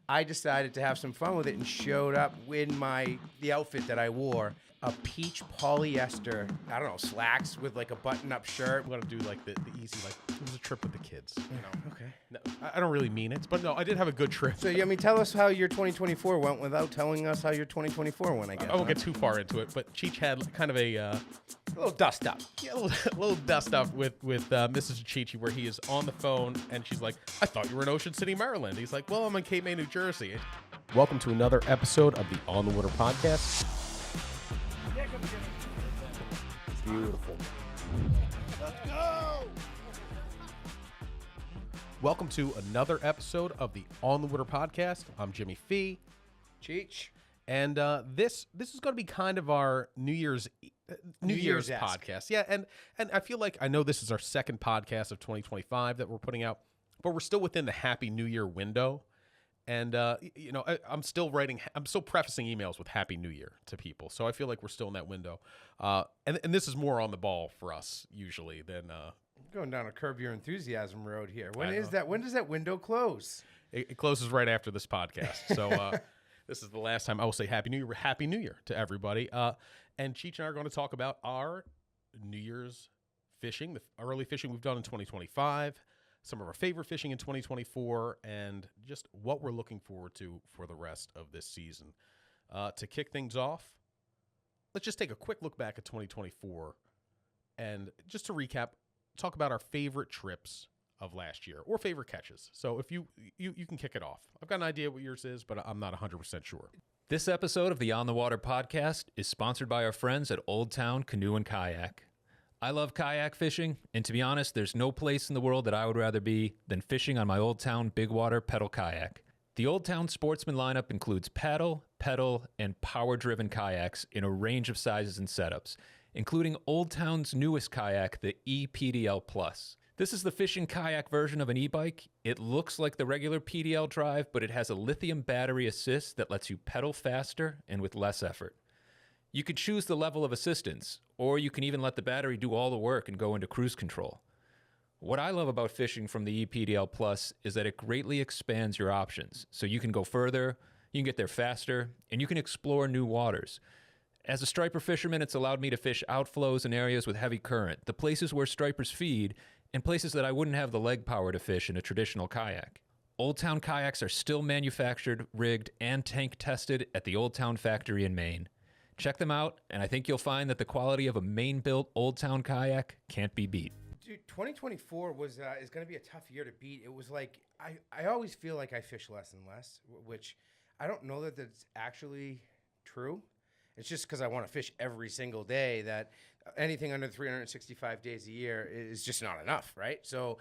I decided to have some fun with it and showed up in the outfit that I wore. A peach polyester, I don't know, slacks with like a button-up shirt. I'm gonna do like the easy, like it was a trip with the kids. You know, Okay. no, I don't really mean it, but no, I did have a good trip. So, tell us how your 2024 went without telling us how your 2024 went, I guess. I won't get too far into it, but Cheech had kind of a little dust up. yeah, a little dust up with Mrs. Chichi, where he is on the phone and she's like, "I thought you were in Ocean City, Maryland." He's like, "Well, I'm in Cape May, New Jersey." Welcome to another episode of the On the Water podcast. Beautiful. Let's go! Welcome to another episode of the On the Water podcast. I'm Jimmy Fee. Cheech. And this is going to be kind of our New Year's podcast. Yeah, and I feel like I know this is our second podcast of 2025 that we're putting out, but we're still within the Happy New Year window. And I'm still prefacing emails with Happy New Year to people, so I feel like we're still in that window. And this is more on the ball for us usually than Going down a Curb Your Enthusiasm road here. When is that? When does that window close? It closes right after this podcast. So this is the last time I will say Happy New Year to everybody. And Cheech and I are going to talk about our New Year's fishing, the early fishing we've done in 2025. Some of our favorite fishing in 2024, and just what we're looking forward to for the rest of this season. To kick things off, let's just take a quick look back at 2024, and just to recap, talk about our favorite trips of last year, or favorite catches. So if you can kick it off. I've got an idea what yours is, but I'm not 100% sure. This episode of the On the Water podcast is sponsored by our friends at Old Town Canoe and Kayak. I love kayak fishing, and to be honest, there's no place in the world that I would rather be than fishing on my Old Town Big Water pedal kayak. The Old Town Sportsman lineup includes paddle, pedal, and power-driven kayaks in a range of sizes and setups, including Old Town's newest kayak, the ePDL Plus. This is the fishing kayak version of an e-bike. It looks like the regular PDL drive, but it has a lithium battery assist that lets you pedal faster and with less effort. You could choose the level of assistance, or you can even let the battery do all the work and go into cruise control. What I love about fishing from the ePDL Plus is that it greatly expands your options, so you can go further, you can get there faster, and you can explore new waters. As a striper fisherman, it's allowed me to fish outflows in areas with heavy current, the places where stripers feed, and places that I wouldn't have the leg power to fish in a traditional kayak. Old Town kayaks are still manufactured, rigged, and tank tested at the Old Town factory in Maine. Check them out, and I think you'll find that the quality of a Maine-built Old Town kayak can't be beat. Dude, 2024 is going to be a tough year to beat. It was like, I always feel like I fish less and less, which I don't know that that's actually true. It's just because I want to fish every single day that anything under 365 days a year is just not enough, right? So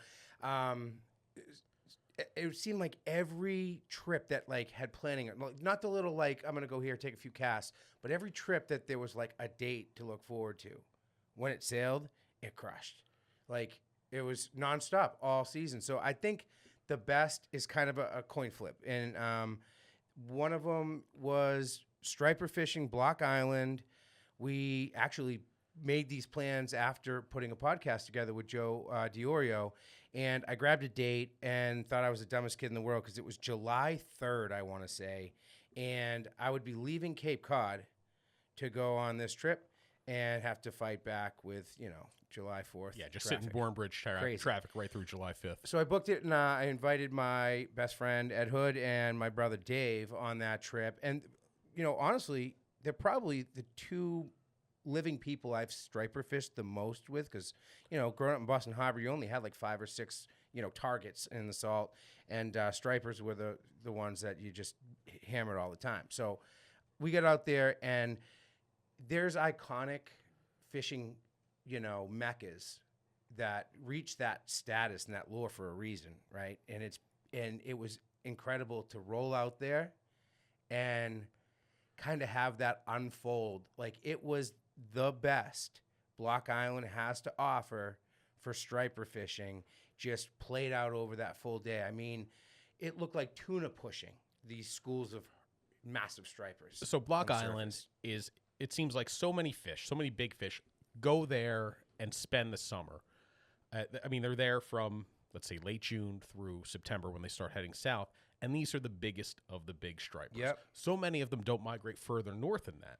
it seemed like every trip that like had planning, not the little like, I'm going to go here, take a few casts, but every trip that there was like a date to look forward to. When it sailed, it crushed. Like it was nonstop all season. So I think the best is kind of a coin flip. And one of them was striper fishing, Block Island. We actually made these plans after putting a podcast together with Joe Diorio. And I grabbed a date and thought I was the dumbest kid in the world because it was July 3rd, I want to say. And I would be leaving Cape Cod to go on this trip and have to fight back with, July 4th. Yeah, just traffic. sitting Bournebridge traffic right through July 5th. So I booked it, and I invited my best friend, Ed Hood, and my brother, Dave, on that trip. And, honestly, they're probably the two living people I've striper fished the most with because, growing up in Boston Harbor, you only had like 5 or 6, targets in the salt, and stripers were the ones that you just hammered all the time. So we got out there, and there's iconic fishing, meccas that reach that status and that lure for a reason, right? And it was incredible to roll out there and kind of have that unfold. Like it was the best Block Island has to offer for striper fishing, just played out over that full day. I mean, it looked like tuna pushing these schools of massive stripers. So Block Island is, it seems like so many fish, so many big fish go there and spend the summer. I mean, they're there from, let's say, late June through September when they start heading south. And these are the biggest of the big stripers. Yep. So many of them don't migrate further north than that.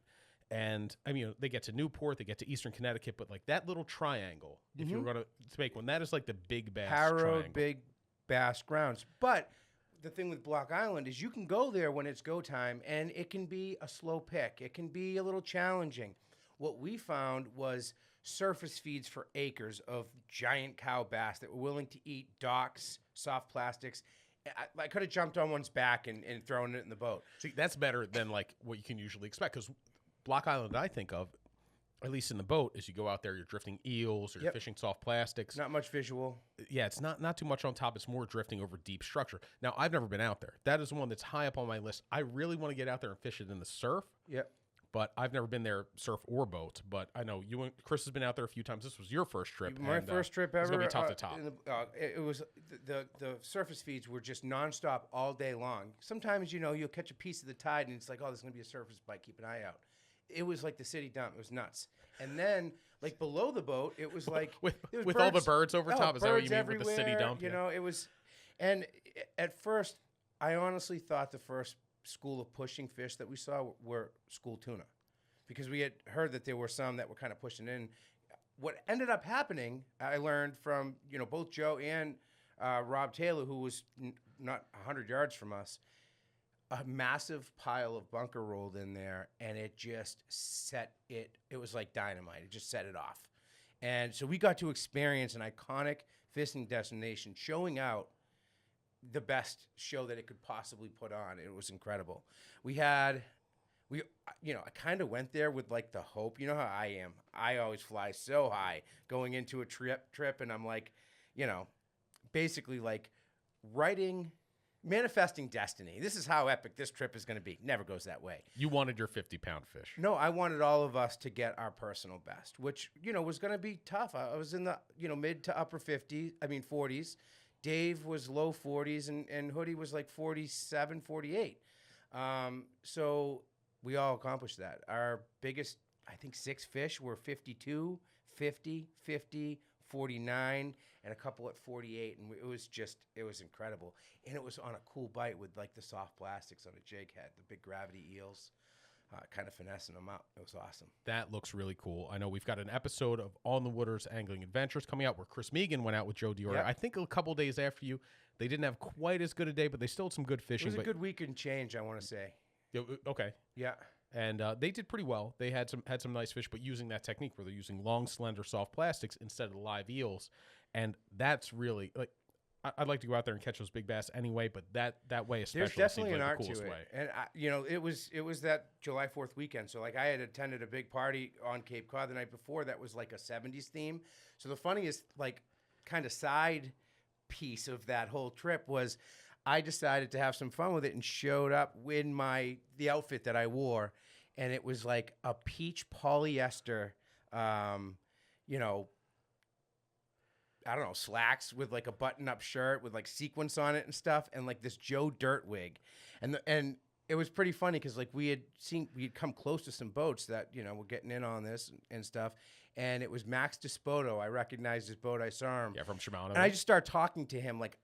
And I mean, they get to Newport, they get to Eastern Connecticut, but like that little triangle, if you were going to make one, that is like the big bass Harrow, triangle. big bass grounds. But the thing with Block Island is you can go there when it's go time, and it can be a slow pick. It can be a little challenging. What we found was surface feeds for acres of giant cow bass that were willing to eat docks, soft plastics. I could have jumped on one's back and thrown it in the boat. See, that's better than like what you can usually expect, because Block Island, I think of, at least in the boat, is you go out there, you're drifting eels or you're fishing soft plastics. Not much visual. Yeah, it's not too much on top. It's more drifting over deep structure. Now, I've never been out there. That is one that's high up on my list. I really want to get out there and fish it in the surf. Yep. But I've never been there, surf or boat. But I know you and Chris has been out there a few times. This was your first trip. My first trip ever. It's gonna be tough to top. It was the surface feeds were just nonstop all day long. Sometimes you'll catch a piece of the tide and it's like, oh, there's gonna be a surface bite. Keep an eye out. It was like the city dump. It was nuts. And then like below the boat, it was like with birds, all the birds over top. Is that what you mean everywhere, with the city dump? It was. And at first, I honestly thought the first school of pushing fish that we saw were school tuna, because we had heard that there were some that were kind of pushing in. What ended up happening, I learned from both Joe and Rob Taylor, who was not 100 yards from us. A massive pile of bunker rolled in there, and it just set it. It was like dynamite. It just set it off. And so we got to experience an iconic fishing destination showing out the best show that it could possibly put on. It was incredible. I kind of went there with like the hope. You know how I am. I always fly so high going into a trip, and I'm like, basically like manifesting destiny. This is how epic this trip is going to be. Never goes that way. You wanted your 50-pound fish. No, I wanted all of us to get our personal best, which, was going to be tough. I was in the, mid to upper 40s. Dave was low 40s, and Hoodie was like 47, 48. So we all accomplished that. Our biggest, I think, 6 fish were 52, 50, 50, 49, and a couple at 48, and it was incredible. And it was on a cool bite with like the soft plastics on a jig head, the big gravity eels, kind of finessing them out. It was awesome. That looks really cool. I know we've got an episode of On the Waters Angling Adventures coming out where Chris Megan went out with Joe Dior. Yep. I think a couple days after you. They didn't have quite as good a day, but they still had some good fishing. It was a good week and change, I want to say. Okay. Yeah. And they did pretty well. They had some nice fish, but using that technique where they're using long, slender, soft plastics instead of live eels. And that's really like, I'd like to go out there and catch those big bass anyway, but that way especially there's definitely seems an like art the coolest to it. way. And it was that July 4th weekend. So like I had attended a big party on Cape Cod the night before that was like a 70s theme. So the funniest like kind of side piece of that whole trip was I decided to have some fun with it and showed up in the outfit that I wore, and it was like a peach polyester, I don't know, slacks with like a button-up shirt with like sequins on it and stuff, and like this Joe Dirt wig, and it was pretty funny because like we'd come close to some boats that were getting in on this and stuff, and it was Max Despoto. I recognized his boat. I saw him. Yeah, from Shimano. And I just started talking to him like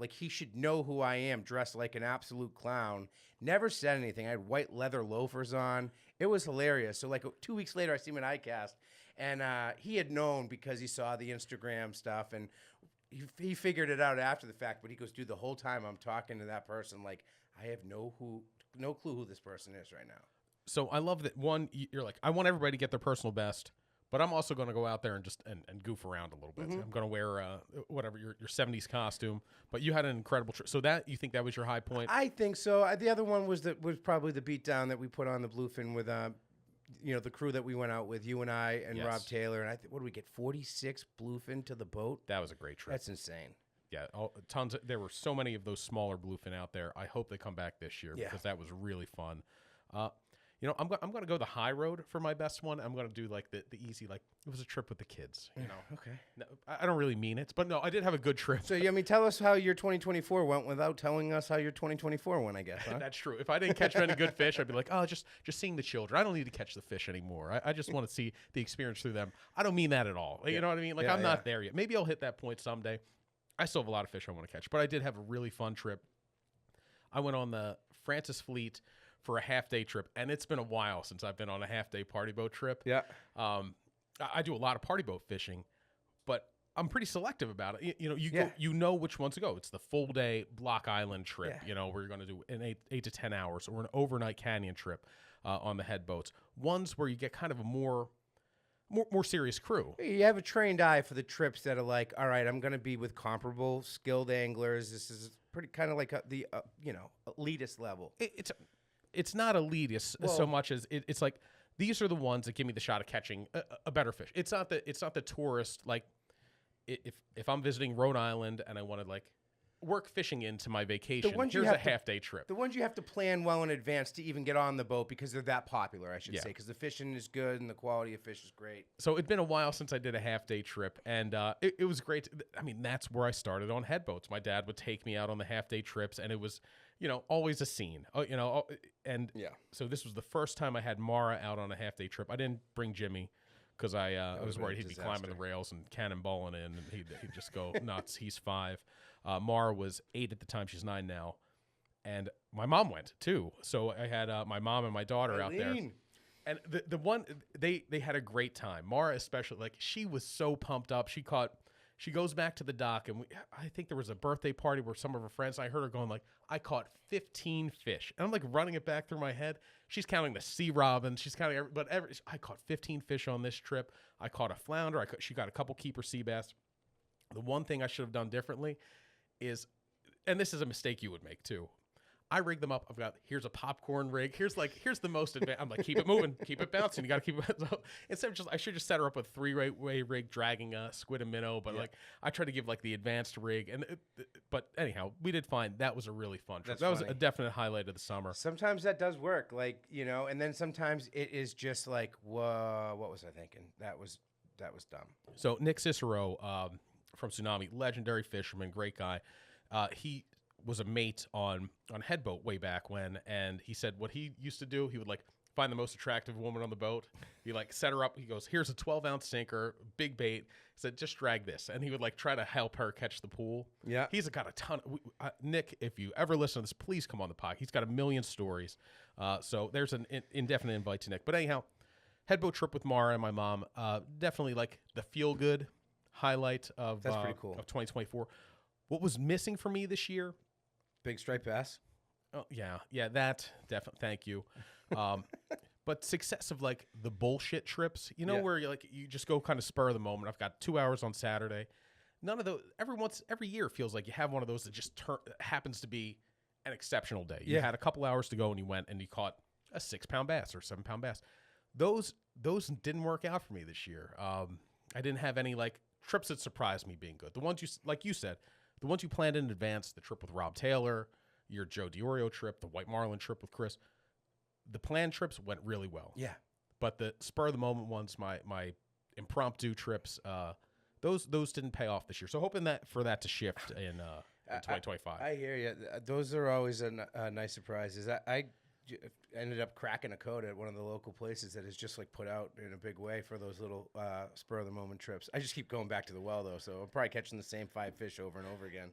he should know who I am, dressed like an absolute clown. Never said anything. I had white leather loafers on. It was hilarious. So like 2 weeks later, I see him at ICAST, and he had known because he saw the Instagram stuff, and he figured it out after the fact. But he goes, dude, the whole time I'm talking to that person, like I have no clue who this person is right now. So I love that you're like, I want everybody to get their personal best, but I'm also going to go out there and just and goof around a little bit. Mm-hmm. I'm going to wear whatever your 70s costume, but you had an incredible trip. So you think that was your high point? I think so. The other one was probably the beatdown that we put on the Bluefin with the crew that we went out with, you and I and Rob Taylor, and what did we get? 46 Bluefin to the boat. That was a great trip. That's insane. Yeah, there were so many of those smaller bluefin out there. I hope they come back this year because that was really fun. I'm going to go the high road for my best one. I'm going to do like the easy, like it was a trip with the kids. Okay. No, I don't really mean it, but no, I did have a good trip. So tell us how your 2024 went without telling us how your 2024 went. I guess. Huh? That's true. If I didn't catch any good fish, I'd be like, oh, just seeing the children. I don't need to catch the fish anymore. I just want to see the experience through them. I don't mean that at all. You know what I mean? Like I'm not there yet. Maybe I'll hit that point someday. I still have a lot of fish I want to catch, but I did have a really fun trip. I went on the Francis Fleet for a half-day trip, and it's been a while since I've been on a half-day party boat trip. Yeah. I do a lot of party boat fishing, but I'm pretty selective about it. You know, Yeah. you know which ones to go. It's the full day Block Island trip, Yeah. you know, where you're going to do an 8 to 10 hours, or an overnight canyon trip on the head boats. Ones where you get kind of a more serious crew. You have a trained eye for the trips that are like, all right, I'm going to be with comparable skilled anglers. This is pretty kind of like the elitist level. It's not elitist Well- so much as it's like these are the ones that give me the shot of catching a better fish. It's not the tourist, like if I'm visiting Rhode Island and I want to like work fishing into my vacation, ones you here's a have to- half-day trip. The ones you have to plan well in advance to even get on the boat because they're that popular, I should Yeah. say, because the fishing is good and the quality of fish is great. So it'd been a while since I did a half-day trip, and it was great. I mean, that's where I started on head boats. My dad would take me out on the half-day trips, and it was, always a scene. And Yeah. so this was the first time I had Mara out on a half-day trip. I didn't bring Jimmy because I was would've been worried a he'd be climbing the disaster. rails and cannonballing in, and he'd just go nuts. He's 5. Mara was 8 at the time. She's 9 now. And my mom went, too. So I had my mom and my daughter out there. Eileen. And the one they had a great time. Mara especially, like she was so pumped up. She goes back to the dock, and I think there was a birthday party where some of her friends. I heard her going like, "I caught 15 fish," and I'm like running it back through my head. She's counting the sea robin. She's counting, I caught 15 fish on this trip. I caught a flounder. She got a couple keeper sea bass. The one thing I should have done differently is, and this is a mistake you would make too. I rig them up. I've got, here's a popcorn rig. Here's the most advanced. I'm like, keep it moving, keep it bouncing. You got to keep it. So instead of just, I should just set her up with 3-way rig dragging a squid and minnow. But like, I try to give like the advanced rig. But anyhow, we did fine. That was a really fun trip. That's That was funny. a definite highlight of the summer. Sometimes that does work, like, and then sometimes it is just like, whoa, what was I thinking? That was dumb. So Nick Cicero from Tsunami, legendary fisherman, great guy. He was a mate on Headboat way back when, and he said what he used to do, he would like find the most attractive woman on the boat. He like set her up. He goes, here's a 12-ounce sinker, big bait. He said, just drag this. And he would like try to help her catch the pool. Yeah. He's got a ton. Nick, if you ever listen to this, please come on the pod. He's got a million stories. So there's an indefinite invite to Nick. But anyhow, Headboat trip with Mara and my mom, definitely like the feel-good highlight of, That's pretty cool. of 2024. What was missing for me this year? Big striped bass. Oh yeah, that definitely. Thank you. But success of like the bullshit trips, Yeah. where you just go kind of spur of the moment. I've got 2 hours on Saturday. None of those. Every year feels like you have one of those that just happens to be an exceptional day. You Yeah. had a couple hours to go and you went and you caught a 6-pound bass or 7-pound bass. Those didn't work out for me this year. I didn't have any like trips that surprised me being good. The ones you said. The ones you planned in advance, the trip with Rob Taylor, your Joe DiOrio trip, the White Marlin trip with Chris, the planned trips went really well. Yeah. But the spur of the moment ones, my impromptu trips, those didn't pay off this year. So hoping for that to shift in 2025. I hear you. Those are always nice surprises. I ended up cracking a code at one of the local places that is just like put out in a big way for those little spur of the moment trips. I just keep going back to the well though, so I'm probably catching the same 5 fish over and over again.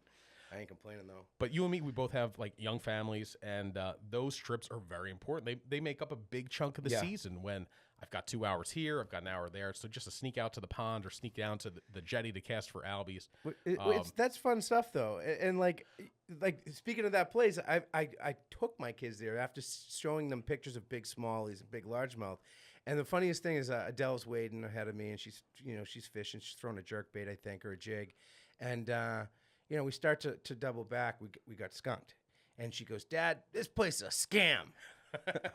I ain't complaining though. But you and me, we both have like young families, and those trips are very important. They make up a big chunk of the Yeah. season when I've got 2 hours here, I've got an hour there. So just to sneak out to the pond or sneak down to the jetty to cast for albies. That's fun stuff though, and like speaking of that place, I took my kids there after showing them pictures of big smallies and big largemouth, and the funniest thing is Adele's wading ahead of me, and she's fishing, she's throwing a jerkbait I think or a jig, and we start to double back, we got skunked, and she goes, "Dad, this place is a scam." I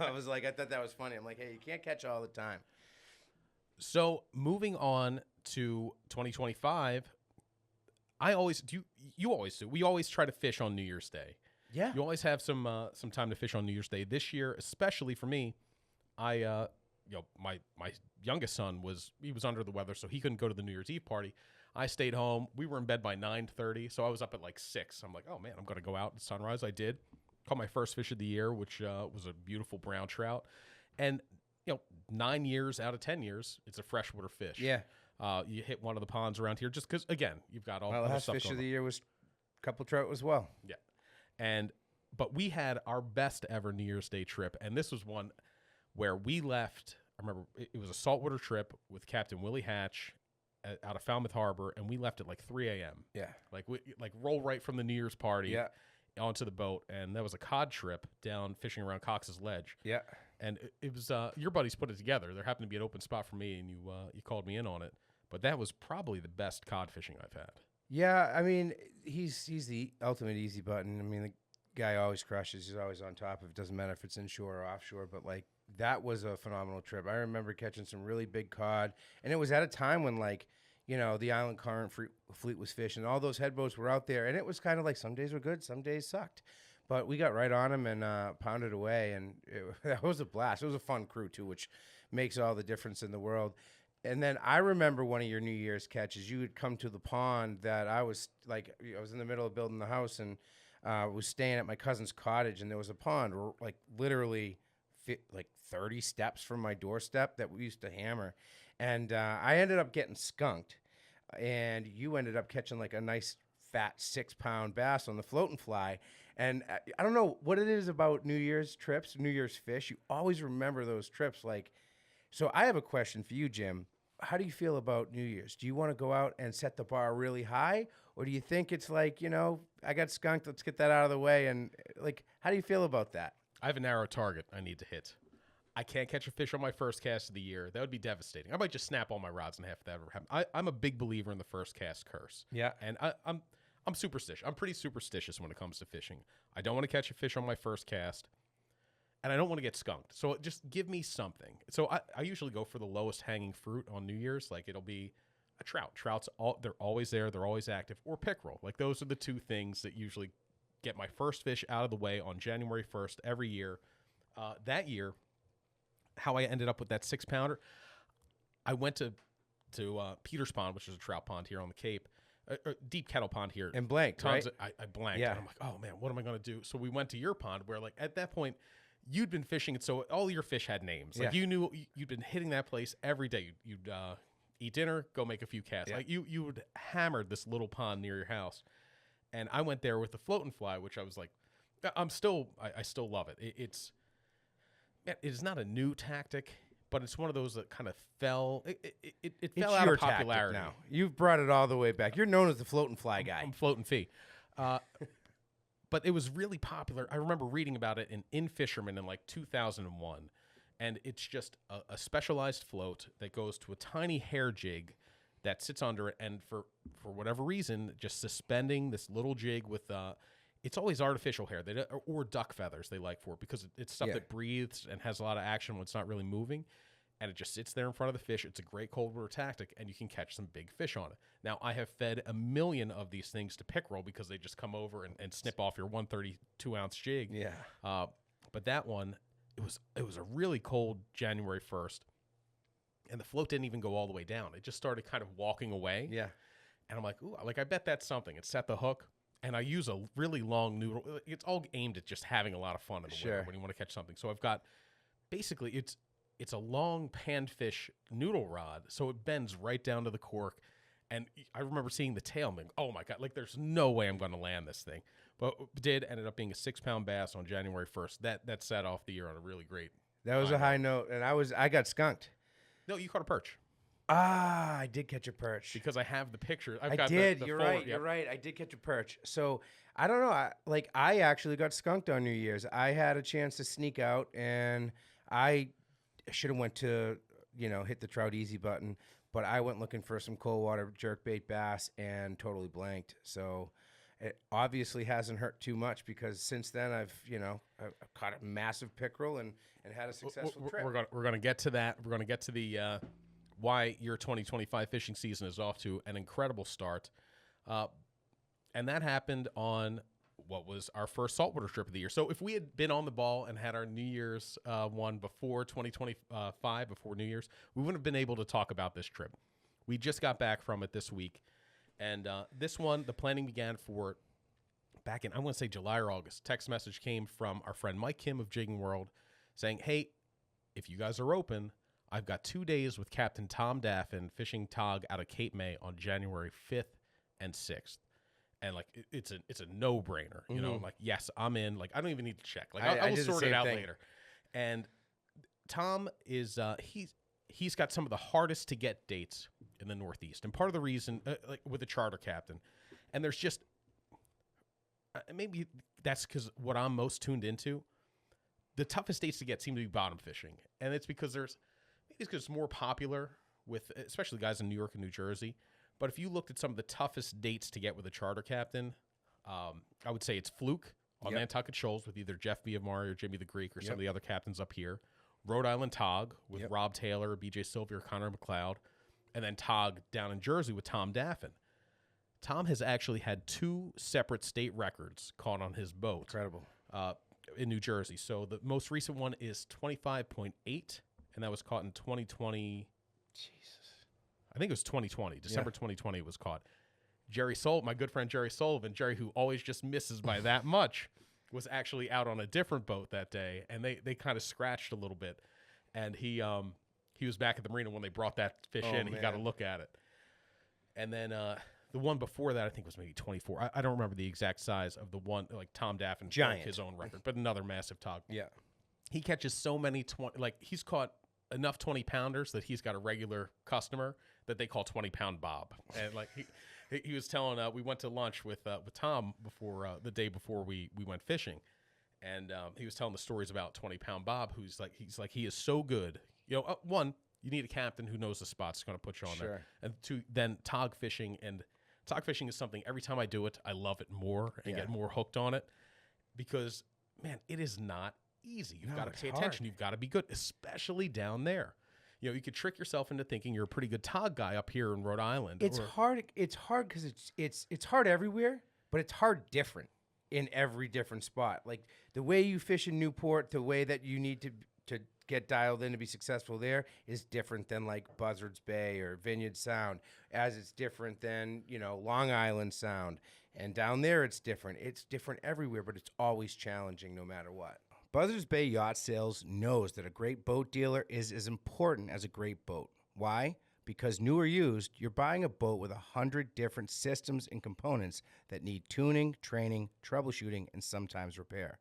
thought that was funny. I'm like, hey, you can't catch all the time. So moving on to 2025, I always do. You always do. We always try to fish on New Year's Day. Yeah. You always have some time to fish on New Year's Day. This year, especially for me, my youngest son was under the weather, so he couldn't go to the New Year's Eve party. I stayed home. We were in bed by 9:30, so I was up at like 6. I'm like, oh man, I'm gonna go out at sunrise. I did. Caught my first fish of the year, which was a beautiful brown trout, and 9 years out of 10 years, it's a freshwater fish. Yeah. You hit one of the ponds around here, just because again, you've got all My the last stuff fish going of on. the year was a couple trout as well. Yeah. And but we had our best ever New Year's Day trip, and this was one where we left. I remember it was a saltwater trip with Captain Willie Hatch out of Falmouth Harbor, and we left at like 3 a.m. Yeah. Like we roll right from the New Year's party onto the boat, and that was a cod trip down fishing around Cox's Ledge. Yeah. And it was your buddies put it together. There happened to be an open spot for me, and you called me in on it. But that was probably the best cod fishing I've had. Yeah, I mean, he's the ultimate easy button. I mean, the guy always crushes. He's always on top of it. Doesn't matter if it's inshore or offshore, but like that was a phenomenal trip. I remember catching some really big cod, and it was at a time when like, you know, the Island Current fleet was fishing. All those head boats were out there, and it was kind of like some days were good, some days sucked. But we got right on them and pounded away, and that was a blast. It was a fun crew, too, which makes all the difference in the world. And then I remember one of your New Year's catches. You had come to the pond that I was in the middle of building the house and was staying at my cousin's cottage, and there was a pond like literally like 30 steps from my doorstep that we used to hammer. And I ended up getting skunked, and you ended up catching like a nice fat 6-pound bass on the floating fly. And I don't know what it is about New Year's trips, New Year's fish. You always remember those trips. Like, so I have a question for you, Jim. How do you feel about New Year's? Do you want to go out and set the bar really high? Or do you think it's like, you know, I got skunked, let's get that out of the way? And like, how do you feel about that? I have a narrow target I need to hit. I can't catch a fish on my first cast of the year. That would be devastating. I might just snap all my rods in half if that ever happened. I'm a big believer in the first cast curse. Yeah. And I'm superstitious. I'm pretty superstitious when it comes to fishing. I don't want to catch a fish on my first cast, and I don't want to get skunked. So just give me something. So I usually go for the lowest hanging fruit on New Year's. Like it'll be a trout. They're always there. They're always active. Or pickerel. Like those are the two things that usually get my first fish out of the way on January 1st every year. That year, how I ended up with that 6-pounder, I went to Peters Pond, which is a trout pond here on the Cape. Deep Kettle Pond here. And blanked, right? I blanked. Yeah. And I'm like, oh, man, what am I going to do? So we went to your pond where, like, at that point, you'd been fishing it, so all your fish had names. Like, you knew you'd been hitting that place every day. You'd eat dinner, go make a few casts. Yeah. Like, you would hammered this little pond near your house. And I went there with the floating fly, which I was like, I still love it. It's not a new tactic, but it's one of those that kind of fell. It fell out of popularity now. You've brought it all the way back. You're known as the floating fly guy. I'm floating fee. But it was really popular. I remember reading about it in Fisherman in like 2001. And it's just a specialized float that goes to a tiny hair jig that sits under it. And for whatever reason, just suspending this little jig with it's always artificial hair or duck feathers they like for it because it's stuff that breathes and has a lot of action when it's not really moving. And it just sits there in front of the fish. It's a great cold water tactic, and you can catch some big fish on it. Now, I have fed a million of these things to pickerel because they just come over and snip off your 132-ounce jig. Yeah. But that one, it was a really cold January 1st, and the float didn't even go all the way down. It just started kind of walking away. Yeah. And I'm like, ooh, I bet that's something. It set the hook. And I use a really long noodle. It's all aimed at just having a lot of fun in the winter when you want to catch something. So I've got, basically, it's a long panfish noodle rod, so it bends right down to the cork. And I remember seeing the tail and being, oh my God, like there's no way I'm going to land this thing. But ended up being a 6-pound bass on January 1st. That set off the year on a really great. That was a high note, and I got skunked. No, you caught a perch. I did catch a perch. Because I have the picture. You're right. I did catch a perch. So I don't know. I actually got skunked on New Year's. I had a chance to sneak out, and I should have went to, hit the trout easy button, but I went looking for some cold water jerkbait bass and totally blanked. So it obviously hasn't hurt too much because since then I've caught a massive pickerel and had a successful trip. We're going to get to that. We're going to get to the why your 2025 fishing season is off to an incredible start. And that happened on what was our first saltwater trip of the year. So if we had been on the ball and had our New Year's one before 2025, before New Year's, we wouldn't have been able to talk about this trip. We just got back from it this week. And this one, the planning began for back in, I want to say July or August. Text message came from our friend Mike Kim of Jigging World saying, hey, if you guys are open, I've got 2 days with Captain Tom Daffin fishing tog out of Cape May on January 5th and 6th. and like it's a no brainer. You know, like yes, I'm in. Like I don't even need to check. Like I I will did the sort it same out thing. later. And Tom is he's got some of the hardest to get dates in the Northeast, and part of the reason, like with the charter captain, and there's just maybe that's because what I'm most tuned into. The toughest dates to get seem to be bottom fishing, and it's because maybe it's because it's more popular with especially guys in New York and New Jersey. But if you looked at some of the toughest dates to get with a charter captain, I would say it's Fluke on Nantucket Shoals with either Jeff Viamari or Jimmy the Greek or some of the other captains up here. Rhode Island Tog with Rob Taylor, BJ Sylvia, or Connor McLeod. And then Tog down in Jersey with Tom Daffin. Tom has actually had 2 separate state records caught on his boat. Incredible. In New Jersey. So the most recent one is 25.8, and that was caught in 2020. Jesus. I think it was 2020. December 2020 it was caught. My good friend Jerry Sullivan, Jerry, who always just misses by that much, was actually out on a different boat that day, and they kind of scratched a little bit. And he was back at the marina when they brought that fish in. He got a look at it. And then the one before that, I think, was maybe 24. I don't remember the exact size of the one, like Tom Daffin broke his own record, but another massive tog. Yeah. He catches so many, he's caught enough 20-pounders that he's got a regular customer that they call 20-pound Bob. And like he was telling, we went to lunch with Tom before the day before we went fishing. And he was telling the stories about 20-pound Bob, he is so good. You know, one, you need a captain who knows the spots, going to put you on there. And 2, then tog fishing. And tog fishing is something, every time I do it, I love it more and get more hooked on it because, man, it is not easy. You've got to pay attention. You've got to be good, especially down there. You know, you could trick yourself into thinking you're a pretty good tog guy up here in Rhode Island. It's hard. It's hard because it's hard everywhere, but it's hard different in every different spot. Like the way you fish in Newport, the way that you need to get dialed in to be successful there is different than like Buzzards Bay or Vineyard Sound, as it's different than, you know, Long Island Sound. And down there it's different. It's different everywhere, but it's always challenging no matter what. Buzzards Bay Yacht Sales knows that a great boat dealer is as important as a great boat. Why? Because new or used, you're buying a boat with 100 different systems and components that need tuning, training, troubleshooting, and sometimes repair.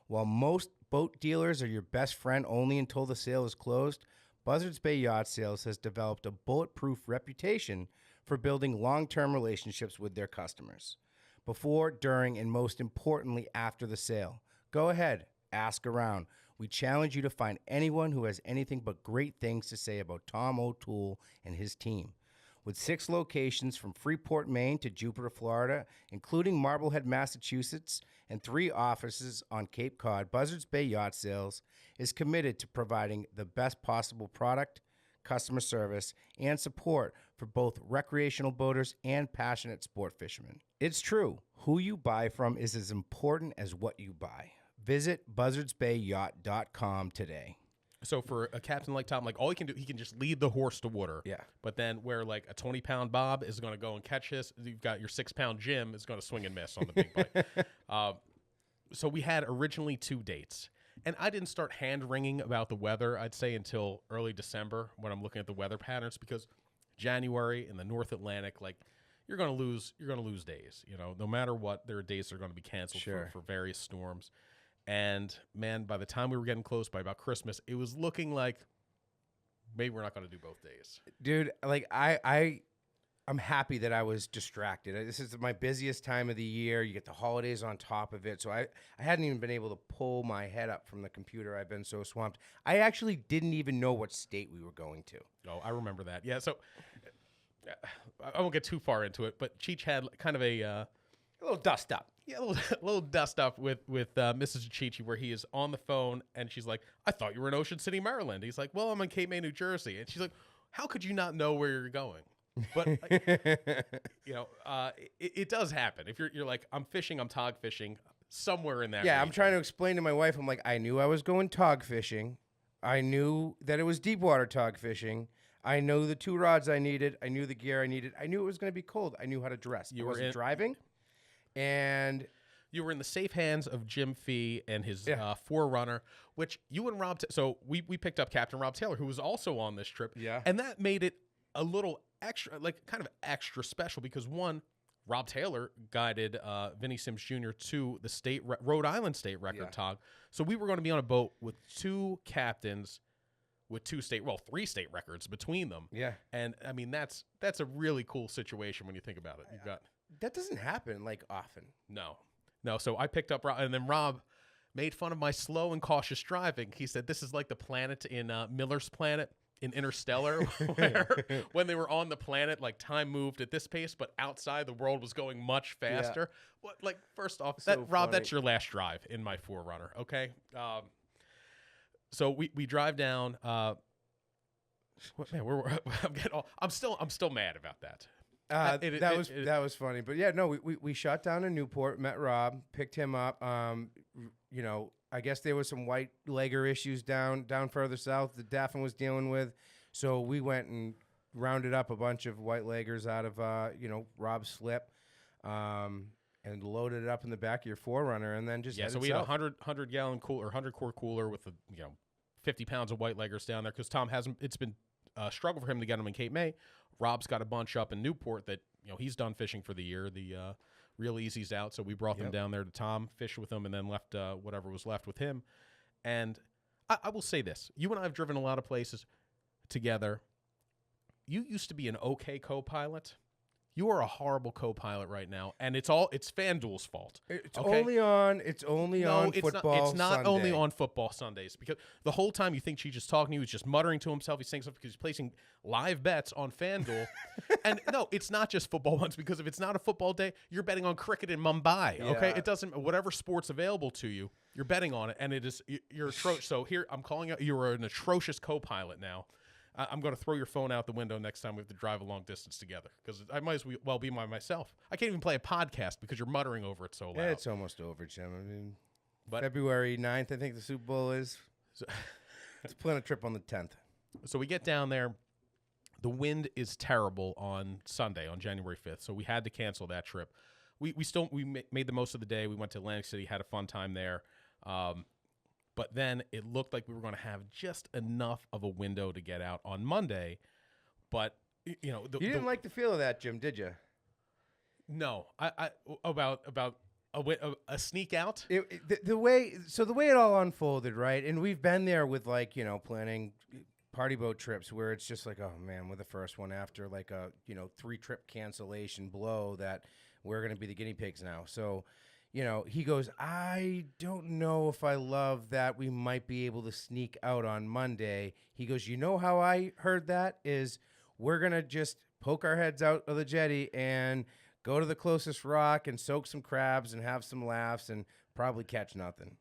While most boat dealers are your best friend only until the sale is closed, Buzzards Bay Yacht Sales has developed a bulletproof reputation for building long-term relationships with their customers. Before, during, and most importantly, after the sale. Go ahead, ask around. We challenge you to find anyone who has anything but great things to say about Tom O'Toole and his team. With 6 locations from Freeport, Maine to Jupiter, Florida, including Marblehead, Massachusetts, and 3 offices on Cape Cod, Buzzards Bay Yacht Sales is committed to providing the best possible product, customer service, and support for both recreational boaters and passionate sport fishermen. It's true, who you buy from is as important as what you buy. Visit buzzardsbayyacht.com today. So for a captain like Tom, like all he can do, he can just lead the horse to water. Yeah. But then where like a 20-pound Bob is going to go and catch his, you've got your 6-pound Jim is going to swing and miss on the big bite. So we had originally 2 dates. And I didn't start hand-wringing about the weather, I'd say, until early December when I'm looking at the weather patterns, because January in the North Atlantic, like you're going to lose days. You know, no matter what, there are days that are going to be canceled for various storms. And man, by the time we were getting close, by about Christmas, it was looking like maybe we're not going to do both days. Dude, like I'm happy that I was distracted. This is my busiest time of the year. You get the holidays on top of it. So I hadn't even been able to pull my head up from the computer. I've been so swamped. I actually didn't even know what state we were going to. Oh, I remember that. Yeah, so I won't get too far into it, but Cheech had kind of a little dust up. Yeah, a little dust up with Mrs. Chichi, where he is on the phone, and she's like, "I thought you were in Ocean City, Maryland." He's like, "Well, I'm in Cape May, New Jersey," and she's like, "How could you not know where you're going?" But you know, it does happen. If you're like, "I'm fishing, I'm tog fishing," somewhere in that. Yeah, region. I'm trying to explain to my wife. I'm like, I knew I was going tog fishing. I knew that it was deep water tog fishing. I know the 2 rods I needed. I knew the gear I needed. I knew it was going to be cold. I knew how to dress. I wasn't driving. And you were in the safe hands of Jim Fee and his Forerunner, which you and Rob. So we picked up Captain Rob Taylor, who was also on this trip. Yeah. And that made it a little extra, like kind of extra special, because one, Rob Taylor guided Vinnie Sims Jr. to the Rhode Island state record tog. So we were going to be on a boat with 2 captains with 3 state records between them. Yeah. And I mean, that's a really cool situation when you think about it. You've got that doesn't happen like often. No. So I picked up Rob, and then Rob made fun of my slow and cautious driving. He said, this is like the planet in Miller's Planet in Interstellar, where when they were on the planet, like time moved at this pace, but outside the world was going much faster. What, like, first off, Rob, that's your last drive in my 4Runner, okay? So we drive down. Man, I'm still mad about that. That was funny, but yeah, no, we shot down in Newport, met Rob, picked him up. You know, I guess there was some white legger issues down further south that Daffin was dealing with, so we went and rounded up a bunch of white leggers out of Rob's slip, and loaded it up in the back of your 4Runner, and then just so we had a 100 gallon cooler, 100 quart cooler with 50 pounds of white leggers down there because Tom hasn't. It's been a struggle for him to get them in Cape May. Rob's got a bunch up in Newport that he's done fishing for the year. The Real Easy's out, so we brought them down there to Tom, fish with him, and then left whatever was left with him. And I will say this: you and I have driven a lot of places together. You used to be an okay co-pilot. You are a horrible co-pilot right now, and it's FanDuel's fault. It's only on football. It's not Sunday. only on football Sundays, because the whole time you think she's just talking to you, he's just muttering to himself. He's saying stuff because he's placing live bets on FanDuel. And no, it's not just football ones, because if it's not a football day, you're betting on cricket in Mumbai. Okay, it doesn't, whatever sport's available to you, you're betting on it, and you're atrocious. So here I'm calling out, you're an atrocious co-pilot now. I'm going to throw your phone out the window next time we have to drive a long distance together, because I might as well be myself. I can't even play a podcast because you're muttering over it so loud. Yeah, it's almost over, Jim. I mean, February 9th, I think the Super Bowl is. Let's plan a trip on the 10th. So we get down there. The wind is terrible on Sunday, on January 5th, so we had to cancel that trip. We made the most of the day. We went to Atlantic City, had a fun time there. But then it looked like we were going to have just enough of a window to get out on Monday. But, you didn't like the feel of that, Jim, did you? No. About a sneak out? The way it all unfolded, right? And we've been there with, planning party boat trips where it's just like, oh, man, we're the first one after, like, a, 3-trip cancellation blow that we're going to be the guinea pigs now. So... he goes, I don't know if I love that we might be able to sneak out on Monday. He goes, how I heard that is we're going to just poke our heads out of the jetty and go to the closest rock and soak some crabs and have some laughs and probably catch nothing,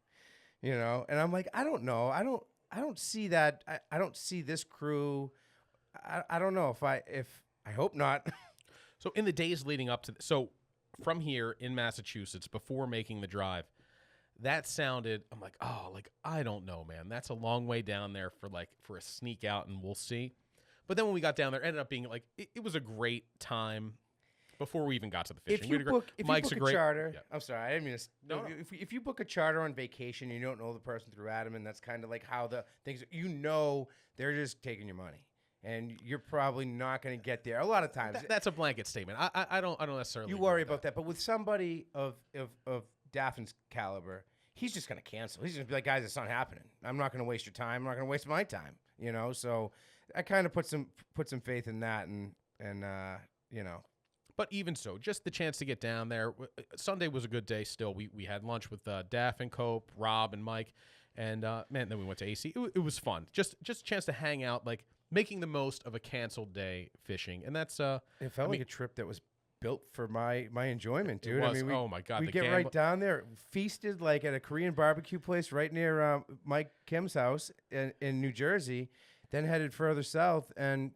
And I'm like, I don't know. I don't see that. I don't see this crew. I don't know if I hope not. So in the days leading up to from here in Massachusetts, before making the drive, that sounded, I'm like, I don't know, man. That's a long way down there for a sneak out, and we'll see. But then when we got down there, it ended up being it was a great time before we even got to the fishing. If you book a charter, yeah. I'm sorry, I didn't mean to. No. If you book a charter on vacation, you don't know the person through Adam, and that's kind of like how the things, they're just taking your money. And you're probably not going to get there. A lot of times, that's a blanket statement. I don't necessarily. You worry about that, but with somebody of Daffin's caliber, he's just going to cancel. He's going to be like, guys, it's not happening. I'm not going to waste your time. I'm not going to waste my time. So I kind of put some faith in that, and. But even so, just the chance to get down there. Sunday was a good day. Still, we had lunch with Daffin, Cope, Rob, and Mike, and then we went to AC. It was fun. Just a chance to hang out, making the most of a canceled day fishing, and that's it felt like a trip that was built for my enjoyment, dude. It was, oh my god, we get right down there, feasted at a Korean barbecue place right near Mike Kim's house in New Jersey, then headed further south, and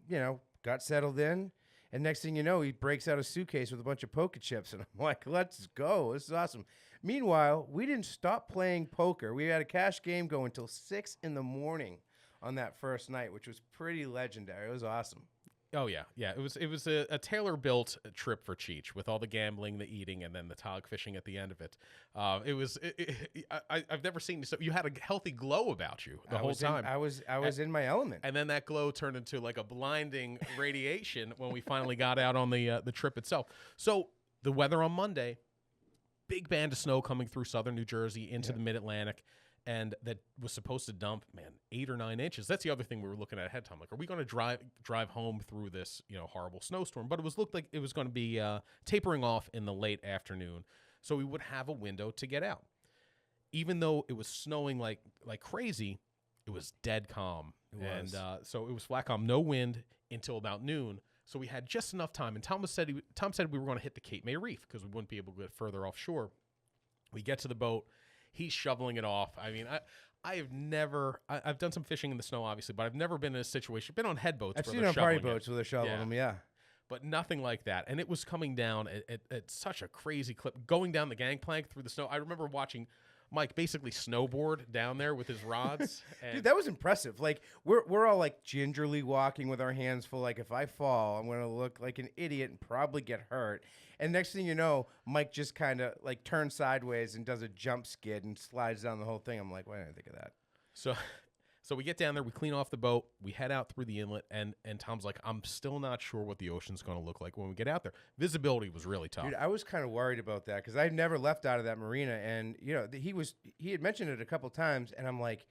got settled in, and next thing you know, he breaks out a suitcase with a bunch of poker chips, and I'm like, let's go, this is awesome. Meanwhile, we didn't stop playing poker. We had a cash game going until 6 a.m. on that first night, which was pretty legendary. It was awesome. Oh yeah. It was a tailor-built trip for Cheech, with all the gambling, the eating, and then the tog fishing at the end of it. I've never seen so you had a healthy glow about you the whole time. I was in my element, and then that glow turned into a blinding radiation when we finally got out on the trip itself. So the weather on Monday, big band of snow coming through southern New Jersey into the mid-Atlantic, and that was supposed to dump, 8 or 9 inches. That's the other thing we were looking at ahead of time. Like, are we going to drive home through this, horrible snowstorm? But it looked like it was going to be tapering off in the late afternoon, so we would have a window to get out. Even though it was snowing like crazy, it was dead calm. And so it was flat calm, no wind until about noon. So we had just enough time. And Tom said we were going to hit the Cape May Reef because we wouldn't be able to get further offshore. We get to the boat. He's shoveling it off. I mean, I've done some fishing in the snow, obviously, but I've never been in a situation. Been on head boats. I've seen on party boats where they're shoveling them, yeah. But nothing like that. And it was coming down at such a crazy clip, going down the gangplank through the snow. I remember watching Mike basically snowboard down there with his rods. And dude, that was impressive. Like, we're all like gingerly walking with our hands full. Like, if I fall, I'm going to look like an idiot and probably get hurt. And next thing you know, Mike just kind of like turns sideways and does a jump skid and slides down the whole thing. I'm like, why didn't I think of that? So we get down there, we clean off the boat, we head out through the inlet, and Tom's like, I'm still not sure what the ocean's going to look like when we get out there. Visibility was really tough. Dude, I was kind of worried about that because I've never left out of that marina, and he had mentioned it a couple times, and I'm like,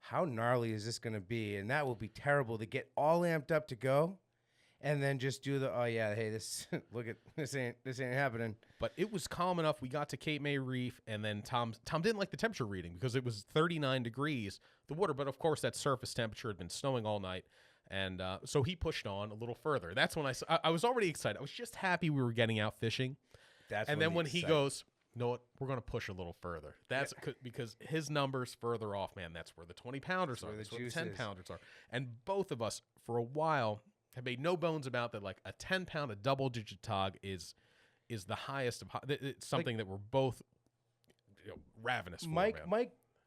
how gnarly is this going to be? And that will be terrible to get all amped up to go, and then just do this ain't happening. But it was calm enough. We got to Cape May Reef, and then Tom didn't like the temperature reading because it was 39 degrees, the water. But, of course, that surface temperature had been snowing all night, and so he pushed on a little further. That's when I was already excited. I was just happy we were getting out fishing. When he goes, you know what, we're going to push a little further. That's because his number's further off, man. That's where the 20-pounders are. That's where the 10-pounders are. And both of us, for a while, have made no bones about that. Like, a 10-pound, a double-digit tog is the highest of high. It's something that we're both ravenous for.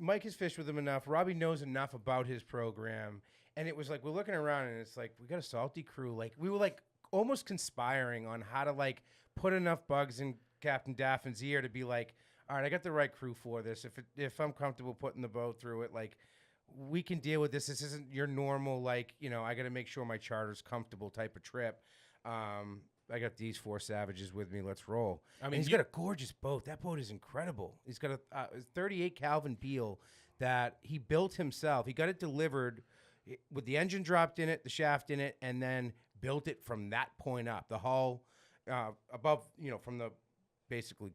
Mike has fished with him enough. Robbie knows enough about his program, and it was like we're looking around, and it's like we got a salty crew. Like, we were like almost conspiring on how to like put enough bugs in Captain Daffin's ear to be like, all right, I got the right crew for this. If I'm comfortable putting the boat through it, like, we can deal with this. This isn't your normal, like, I got to make sure my charter's comfortable type of trip. I got these 4 savages with me. Let's roll. I mean, he's got a gorgeous boat. That boat is incredible. He's got a 38 Calvin Peel that he built himself. He got it delivered with the engine dropped in it, the shaft in it, and then built it from that point up. The hull above, from the basically,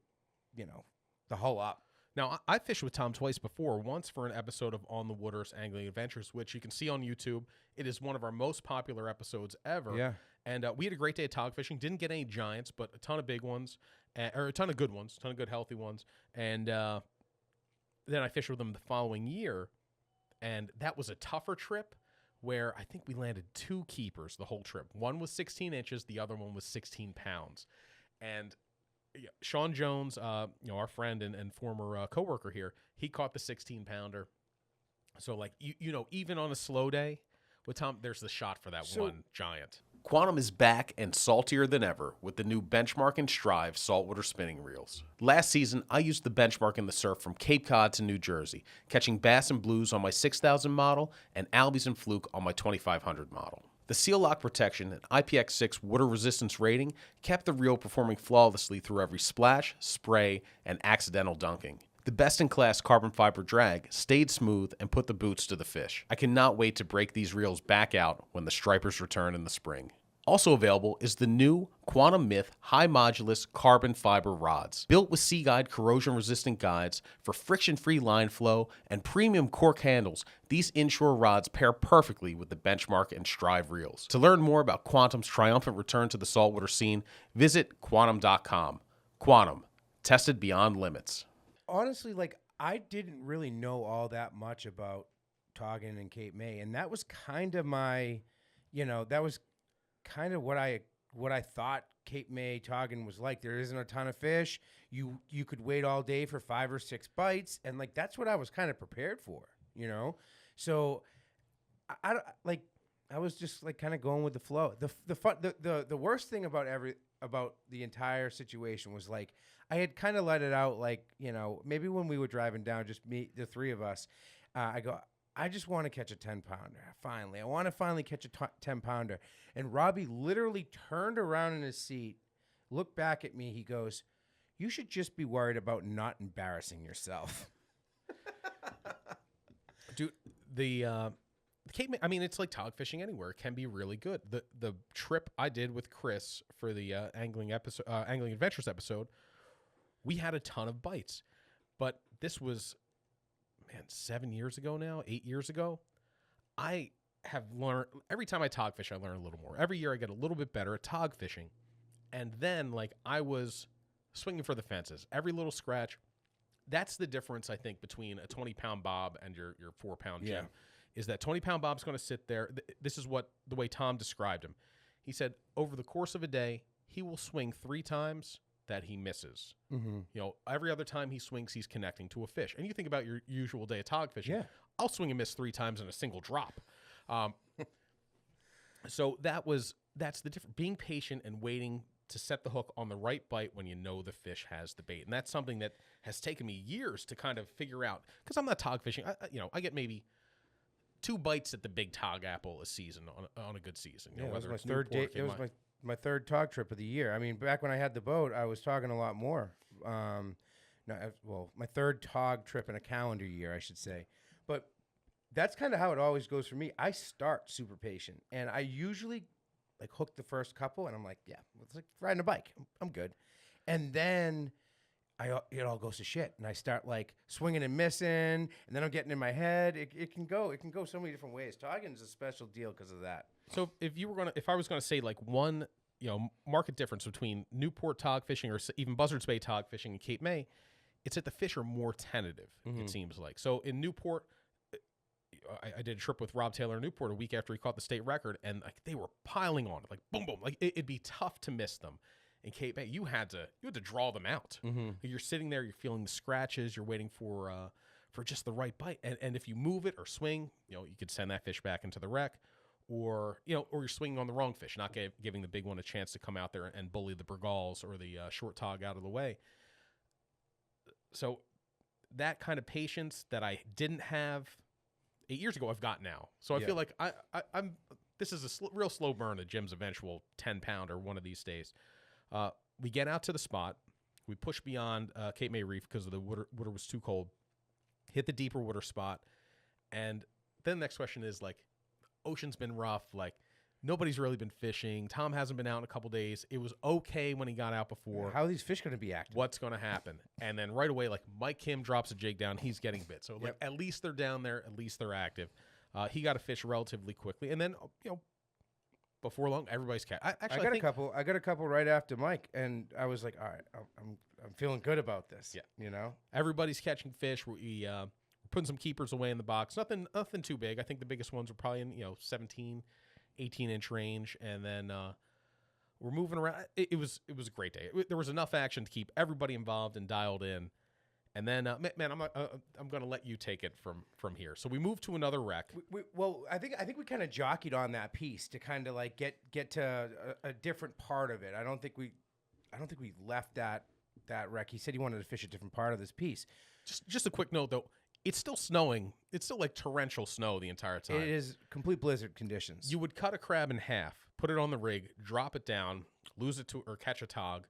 the hull up. Now, I fished with Tom twice before, once for an episode of On the Waters Angling Adventures, which you can see on YouTube. It is one of our most popular episodes ever. Yeah. And we had a great day of tog fishing. Didn't get any giants, but a ton of big ones, or a ton of good ones, a ton of good, healthy ones. And then I fished with them the following year, and that was a tougher trip where I think we landed 2 keepers the whole trip. One was 16 inches, the other one was 16 pounds. And Sean Jones, our friend and former coworker here, he caught the 16-pounder. So, like, even on a slow day with Tom, there's the shot for that one giant. Quantum is back and saltier than ever with the new Benchmark and Strive saltwater spinning reels. Last season, I used the Benchmark in the surf from Cape Cod to New Jersey, catching bass and blues on my 6000 model and albies and fluke on my 2500 model. The seal lock protection and IPX6 water resistance rating kept the reel performing flawlessly through every splash, spray, and accidental dunking. The best-in-class carbon fiber drag stayed smooth and put the boots to the fish. I cannot wait to break these reels back out when the stripers return in the spring. Also available is the new Quantum Myth High Modulus Carbon Fiber Rods. Built with Sea Guide corrosion-resistant guides for friction-free line flow and premium cork handles, these inshore rods pair perfectly with the Benchmark and Strive reels. To learn more about Quantum's triumphant return to the saltwater scene, visit quantum.com. Quantum, tested beyond limits. Honestly, like, I didn't really know all that much about togging and Cape May, and that was kind of my, that was kind of what I thought Cape May togging was like. There isn't a ton of fish. You could wait all day for 5 or 6 bites, and like that's what I was kind of prepared for, So I was just like kind of going with the flow. The worst thing about the entire situation was like I had kind of let it out, like, maybe when we were driving down, just me, the 3 of us, I go, I just want to catch a 10-pounder. Finally, I want to finally catch a 10-pounder. And Robbie literally turned around in his seat, looked back at me. He goes, "You should just be worried about not embarrassing yourself." Dude, the Cape May, I mean, it's like tog fishing anywhere. It can be really good. The trip I did with Chris for the angling adventures episode, we had a ton of bites, but this was, man, 7 years ago now, 8 years ago. I have learned, every time I tog fish, I learn a little more. Every year I get a little bit better at tog fishing. And then, like, I was swinging for the fences. Every little scratch. That's the difference, I think, between a 20-pound bob and your 4-pound jim. Is that 20-pound bob's going to sit there. This is the way Tom described him. He said, over the course of a day, he will swing 3 times that he misses. Mm-hmm. You know, every other time he swings, he's connecting to a fish. And you think about your usual day of tog fishing. Yeah. I'll swing and miss 3 times in a single drop. So that's the difference. Being patient and waiting to set the hook on the right bite when you know the fish has the bait. And that's something that has taken me years to kind of figure out, because I'm not tog fishing. I get maybe 2 bites at the big tog apple a season on a good season. You know, it was whether my it's third day. Newport, It was my third tog trip of the year. I mean, back when I had the boat, I was togging a lot more. My third tog trip in a calendar year, I should say. But that's kind of how it always goes for me. I start super patient, and I usually like hook the first couple, and I'm like, yeah, it's like riding a bike. I'm good. And then it all goes to shit, and I start like swinging and missing, and then I'm getting in my head. It can go so many different ways. Togging is a special deal because of that. So if I was gonna say like one, market difference between Newport tog fishing or even Buzzards Bay tog fishing and Cape May, it's that the fish are more tentative. It seems like. So in Newport, I did a trip with Rob Taylor in Newport a week after he caught the state record, and like they were piling on it, like boom, boom. Like it'd be tough to miss them. In Cape May, you had to draw them out. Like you're sitting there, you're feeling the scratches, you're waiting for just the right bite, and if you move it or swing, you could send that fish back into the wreck, or you're swinging on the wrong fish, not giving the big one a chance to come out there and bully the Bergalls or the short tog out of the way. So that kind of patience that I didn't have 8 years ago, I've got now. So I feel like I'm. This is a real slow burn to Jim's eventual 10-pounder one of these days. We get out to the spot. We push beyond Cape May Reef because the water was too cold. Hit the deeper water spot, and then the next question is like, ocean's been rough. Like nobody's really been fishing. Tom hasn't been out in a couple days. It was okay when he got out before. How are these fish going to be active? What's going to happen? And then right away, like Mike Kim drops a jig down. He's getting bit. So like at least they're down there. At least they're active. He got a fish relatively quickly, and then before long, everybody's catch. I got a couple right after Mike, and I was like, all right, I'm feeling good about this. Yeah, everybody's catching fish. We're putting some keepers away in the box. Nothing too big. I think the biggest ones are probably in 17, 18-inch range, and then we're moving around. It was a great day. There was enough action to keep everybody involved and dialed in. And then, man, I'm going to let you take it from here. So we moved to another wreck. I think we kind of jockeyed on that piece to kind of like get to a different part of it. I don't think we left that wreck. He said he wanted to fish a different part of this piece. Just a quick note though, it's still snowing. It's still like torrential snow the entire time. It is complete blizzard conditions. You would cut a crab in half, put it on the rig, drop it down, lose it or catch a tog.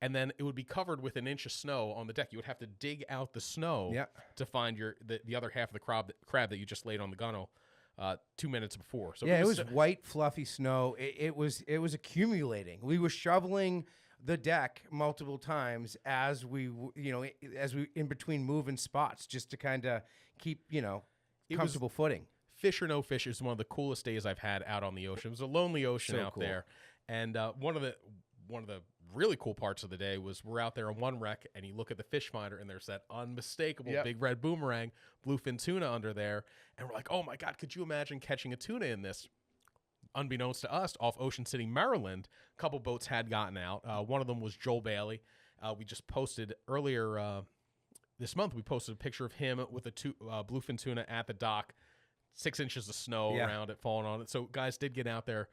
And then it would be covered with an inch of snow on the deck. You would have to dig out the snow to find the other half of the crab that you just laid on the gunnel 2 minutes before. So it was white, fluffy snow. It was accumulating. We were shoveling the deck multiple times as we in between moving spots just to kind of keep comfortable footing. Fish or no fish is one of the coolest days I've had out on the ocean. It was a lonely ocean out there, and one of the really cool parts of the day was we're out there on one wreck and you look at the fish finder and there's that unmistakable big red boomerang bluefin tuna under there, and we're like, oh my god, could you imagine catching a tuna in this? Unbeknownst to us, off Ocean City, Maryland, a couple boats had gotten out. One of them was Joel Bailey. We just posted earlier this month, we posted a picture of him with a bluefin tuna at the dock, 6 inches of snow around it, falling on it. So guys did get out there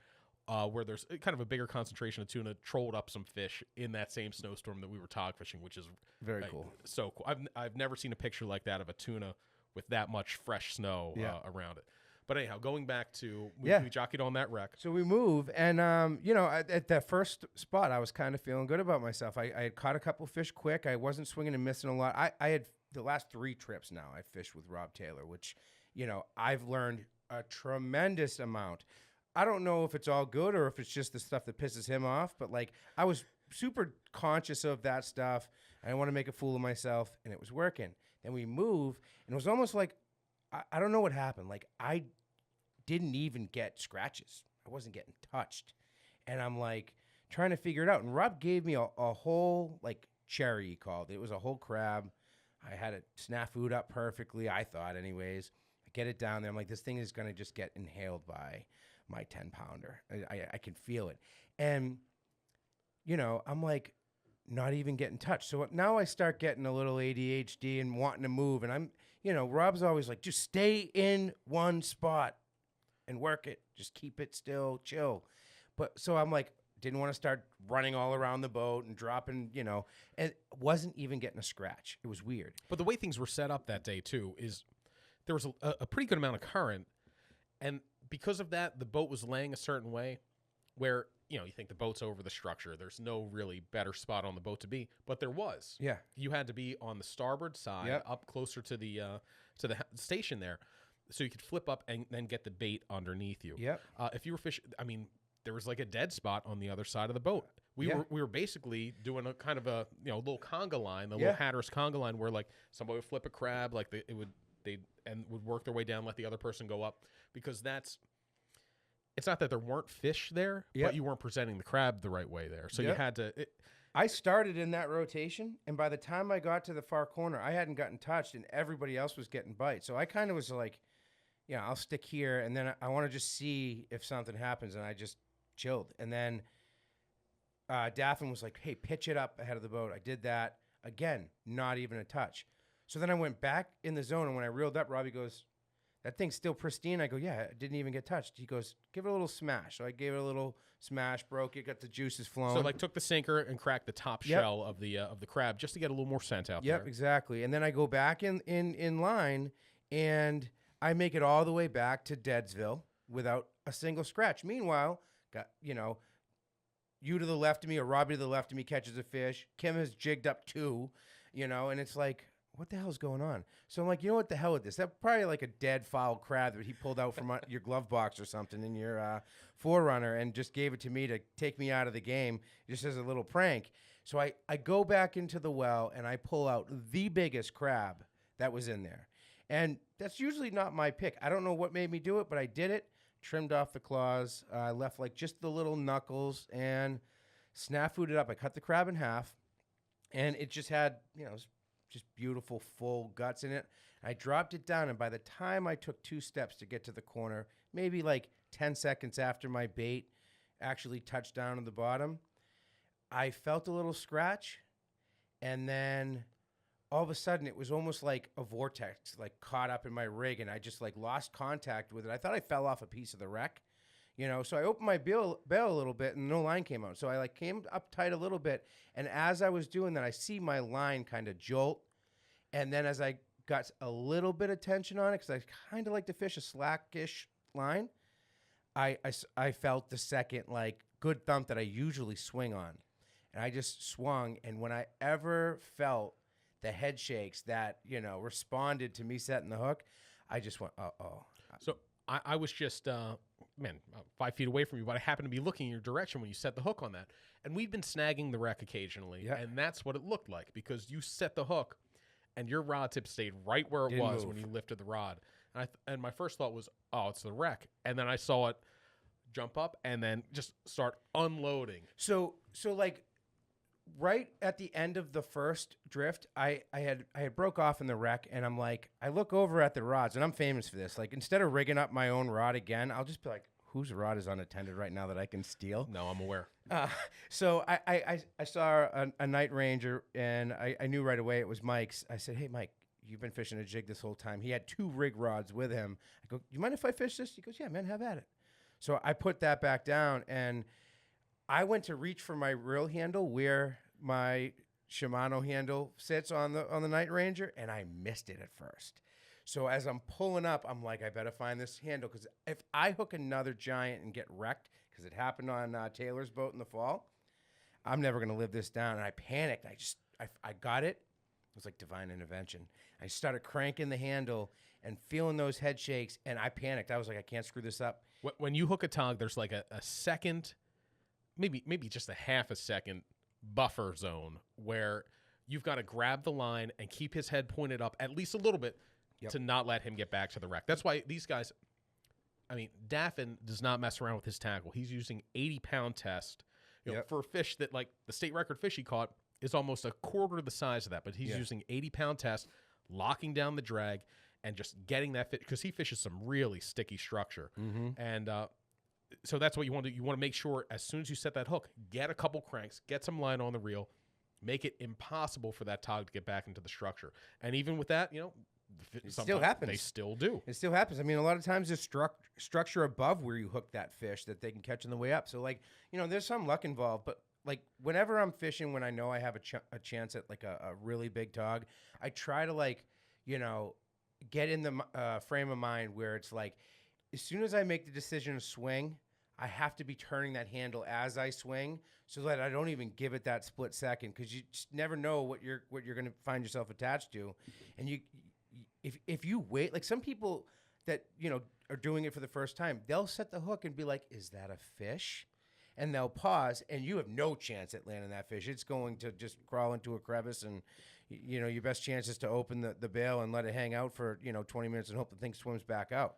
where there's kind of a bigger concentration of tuna, trolled up some fish in that same snowstorm that we were tog fishing, which is very cool. So cool. I've never seen a picture like that of a tuna with that much fresh snow around it. But anyhow, going back to we jockeyed on that wreck. So we move, and at that first spot, I was kind of feeling good about myself. I had caught a couple fish quick. I wasn't swinging and missing a lot. I had the last 3 trips now. I fished with Rob Taylor, which I've learned a tremendous amount. I don't know if it's all good or if it's just the stuff that pisses him off, but like I was super conscious of that stuff. I didn't want to make a fool of myself, and it was working. Then we move, and it was almost like I don't know what happened. Like I didn't even get scratches. I wasn't getting touched. And I'm like trying to figure it out. And Rob gave me a whole like cherry, he called it. It was a whole crab. I had it snafu'd up perfectly, I thought anyways. I get it down there. I'm like, this thing is going to just get inhaled by my 10-pounder. I can feel it. And, I'm like not even getting touched. So now I start getting a little ADHD and wanting to move. And I'm, Rob's always like, just stay in one spot and work it. Just keep it still, chill. But so I'm like, didn't want to start running all around the boat and dropping, and wasn't even getting a scratch. It was weird. But the way things were set up that day too is there was a pretty good amount of current, and because of that, the boat was laying a certain way where, you think the boat's over the structure. There's no really better spot on the boat to be, but there was. Yeah. You had to be on the starboard side, up closer to the station there, so you could flip up and then get the bait underneath you. Yep. If you were fishing, there was like a dead spot on the other side of the boat. We were basically doing a kind of a little conga line, the little Hatteras conga line, where like somebody would flip a crab, like they would work their way down, let the other person go up, because it's not that there weren't fish there, but you weren't presenting the crab the right way there, so you had to. I started in that rotation, and by the time I got to the far corner, I hadn't gotten touched, and everybody else was getting bites. So I kind of was like, I'll stick here, and then I want to just see if something happens, and I just chilled. And then Daffin was like, hey, pitch it up ahead of the boat. I did that. Again, not even a touch. So then I went back in the zone, and when I reeled up, Robbie goes, that thing's still pristine. I go, yeah, it didn't even get touched. He goes, give it a little smash. So I gave it a little smash, broke it, got the juices flowing. So like took the sinker and cracked the top shell of the crab just to get a little more scent out there. Yep, exactly. And then I go back in line, and I make it all the way back to Deadsville without a single scratch. Meanwhile, got, you to the left of me or Robbie to the left of me catches a fish. Kim has jigged up 2, and it's like, what the hell's going on? So I'm like, what the hell with this? That's probably like a dead foul crab that he pulled out from your glove box or something in your Forerunner and just gave it to me to take me out of the game just as a little prank. So I go back into the well and I pull out the biggest crab that was in there. And that's usually not my pick. I don't know what made me do it, but I did it. Trimmed off the claws. I left like just the little knuckles and snafu'd it up. I cut the crab in half, and it just had, it was just beautiful, full guts in it. I dropped it down, and by the time I took 2 steps to get to the corner, maybe like 10 seconds after my bait actually touched down on the bottom, I felt a little scratch, and then all of a sudden, it was almost like a vortex, like caught up in my rig, and I just like lost contact with it. I thought I fell off a piece of the wreck, So I opened my bail a little bit, and no line came out. So I like came up tight a little bit, and as I was doing that, I see my line kind of jolt, and then as I got a little bit of tension on it, because I kind of like to fish a slackish line, I felt the second like good thump that I usually swing on, and I just swung, and when I ever felt the head shakes that, responded to me setting the hook, I just went, uh-oh. So I was just, 5 feet away from you, but I happened to be looking in your direction when you set the hook on that. And we've been snagging the wreck occasionally, and that's what it looked like, because you set the hook, and your rod tip stayed right where it was when you lifted the rod. And my first thought was, oh, it's the wreck. And then I saw it jump up and then just start unloading. So like, right at the end of the first drift, I had broke off in the wreck, and I'm like, I look over at the rods, and I'm famous for this. Like, instead of rigging up my own rod again, I'll just be like, whose rod is unattended right now that I can steal? No, I'm aware. So I saw a night ranger, and I knew right away it was Mike's. I said, hey, Mike, you've been fishing a jig this whole time. He had 2 rig rods with him. I go, you mind if I fish this? He goes, yeah, man, have at it. So I put that back down, and I went to reach for my reel handle where my Shimano handle sits on the Night Ranger, and I missed it at first. So as I'm pulling up, I'm like, I better find this handle, because if I hook another giant and get wrecked, because it happened on Taylor's boat in the fall, I'm never going to live this down. And I panicked. I got it. It was like divine intervention. I started cranking the handle and feeling those head shakes, and I panicked. I was like, I can't screw this up. When you hook a tog, there's like a second, maybe just a half a second buffer zone where you've got to grab the line and keep his head pointed up at least a little bit to not let him get back to the wreck. That's why these guys, I mean, Daffin does not mess around with his tackle. He's using 80-pound test. You know, for a fish that, like, the state record fish he caught is almost a quarter the size of that, but he's using 80-pound test, locking down the drag, and just getting that fish, because he fishes some really sticky structure. And so that's what you want to do. You want to make sure as soon as you set that hook, get a couple cranks, get some line on the reel, make it impossible for that tog to get back into the structure. And even with that, you know, it still happens. They still do. It still happens. I mean, a lot of times there's structure above where you hook that fish that they can catch on the way up. So, like, you know, there's some luck involved. But, like, whenever I'm fishing, when I know I have a chance at, like, a really big tog, I try to, like, you know, get in the frame of mind where it's like, as soon as I make the decision to swing, I have to be turning that handle as I swing, so that I don't even give it that split second, because you just never know what you're going to find yourself attached to. And if you wait, like some people that, you know, are doing it for the first time, they'll set the hook and be like, is that a fish? And they'll pause, and you have no chance at landing that fish. It's going to just crawl into a crevice, and, you know, your best chance is to open the bail and let it hang out for, you know, 20 minutes and hope the thing swims back out.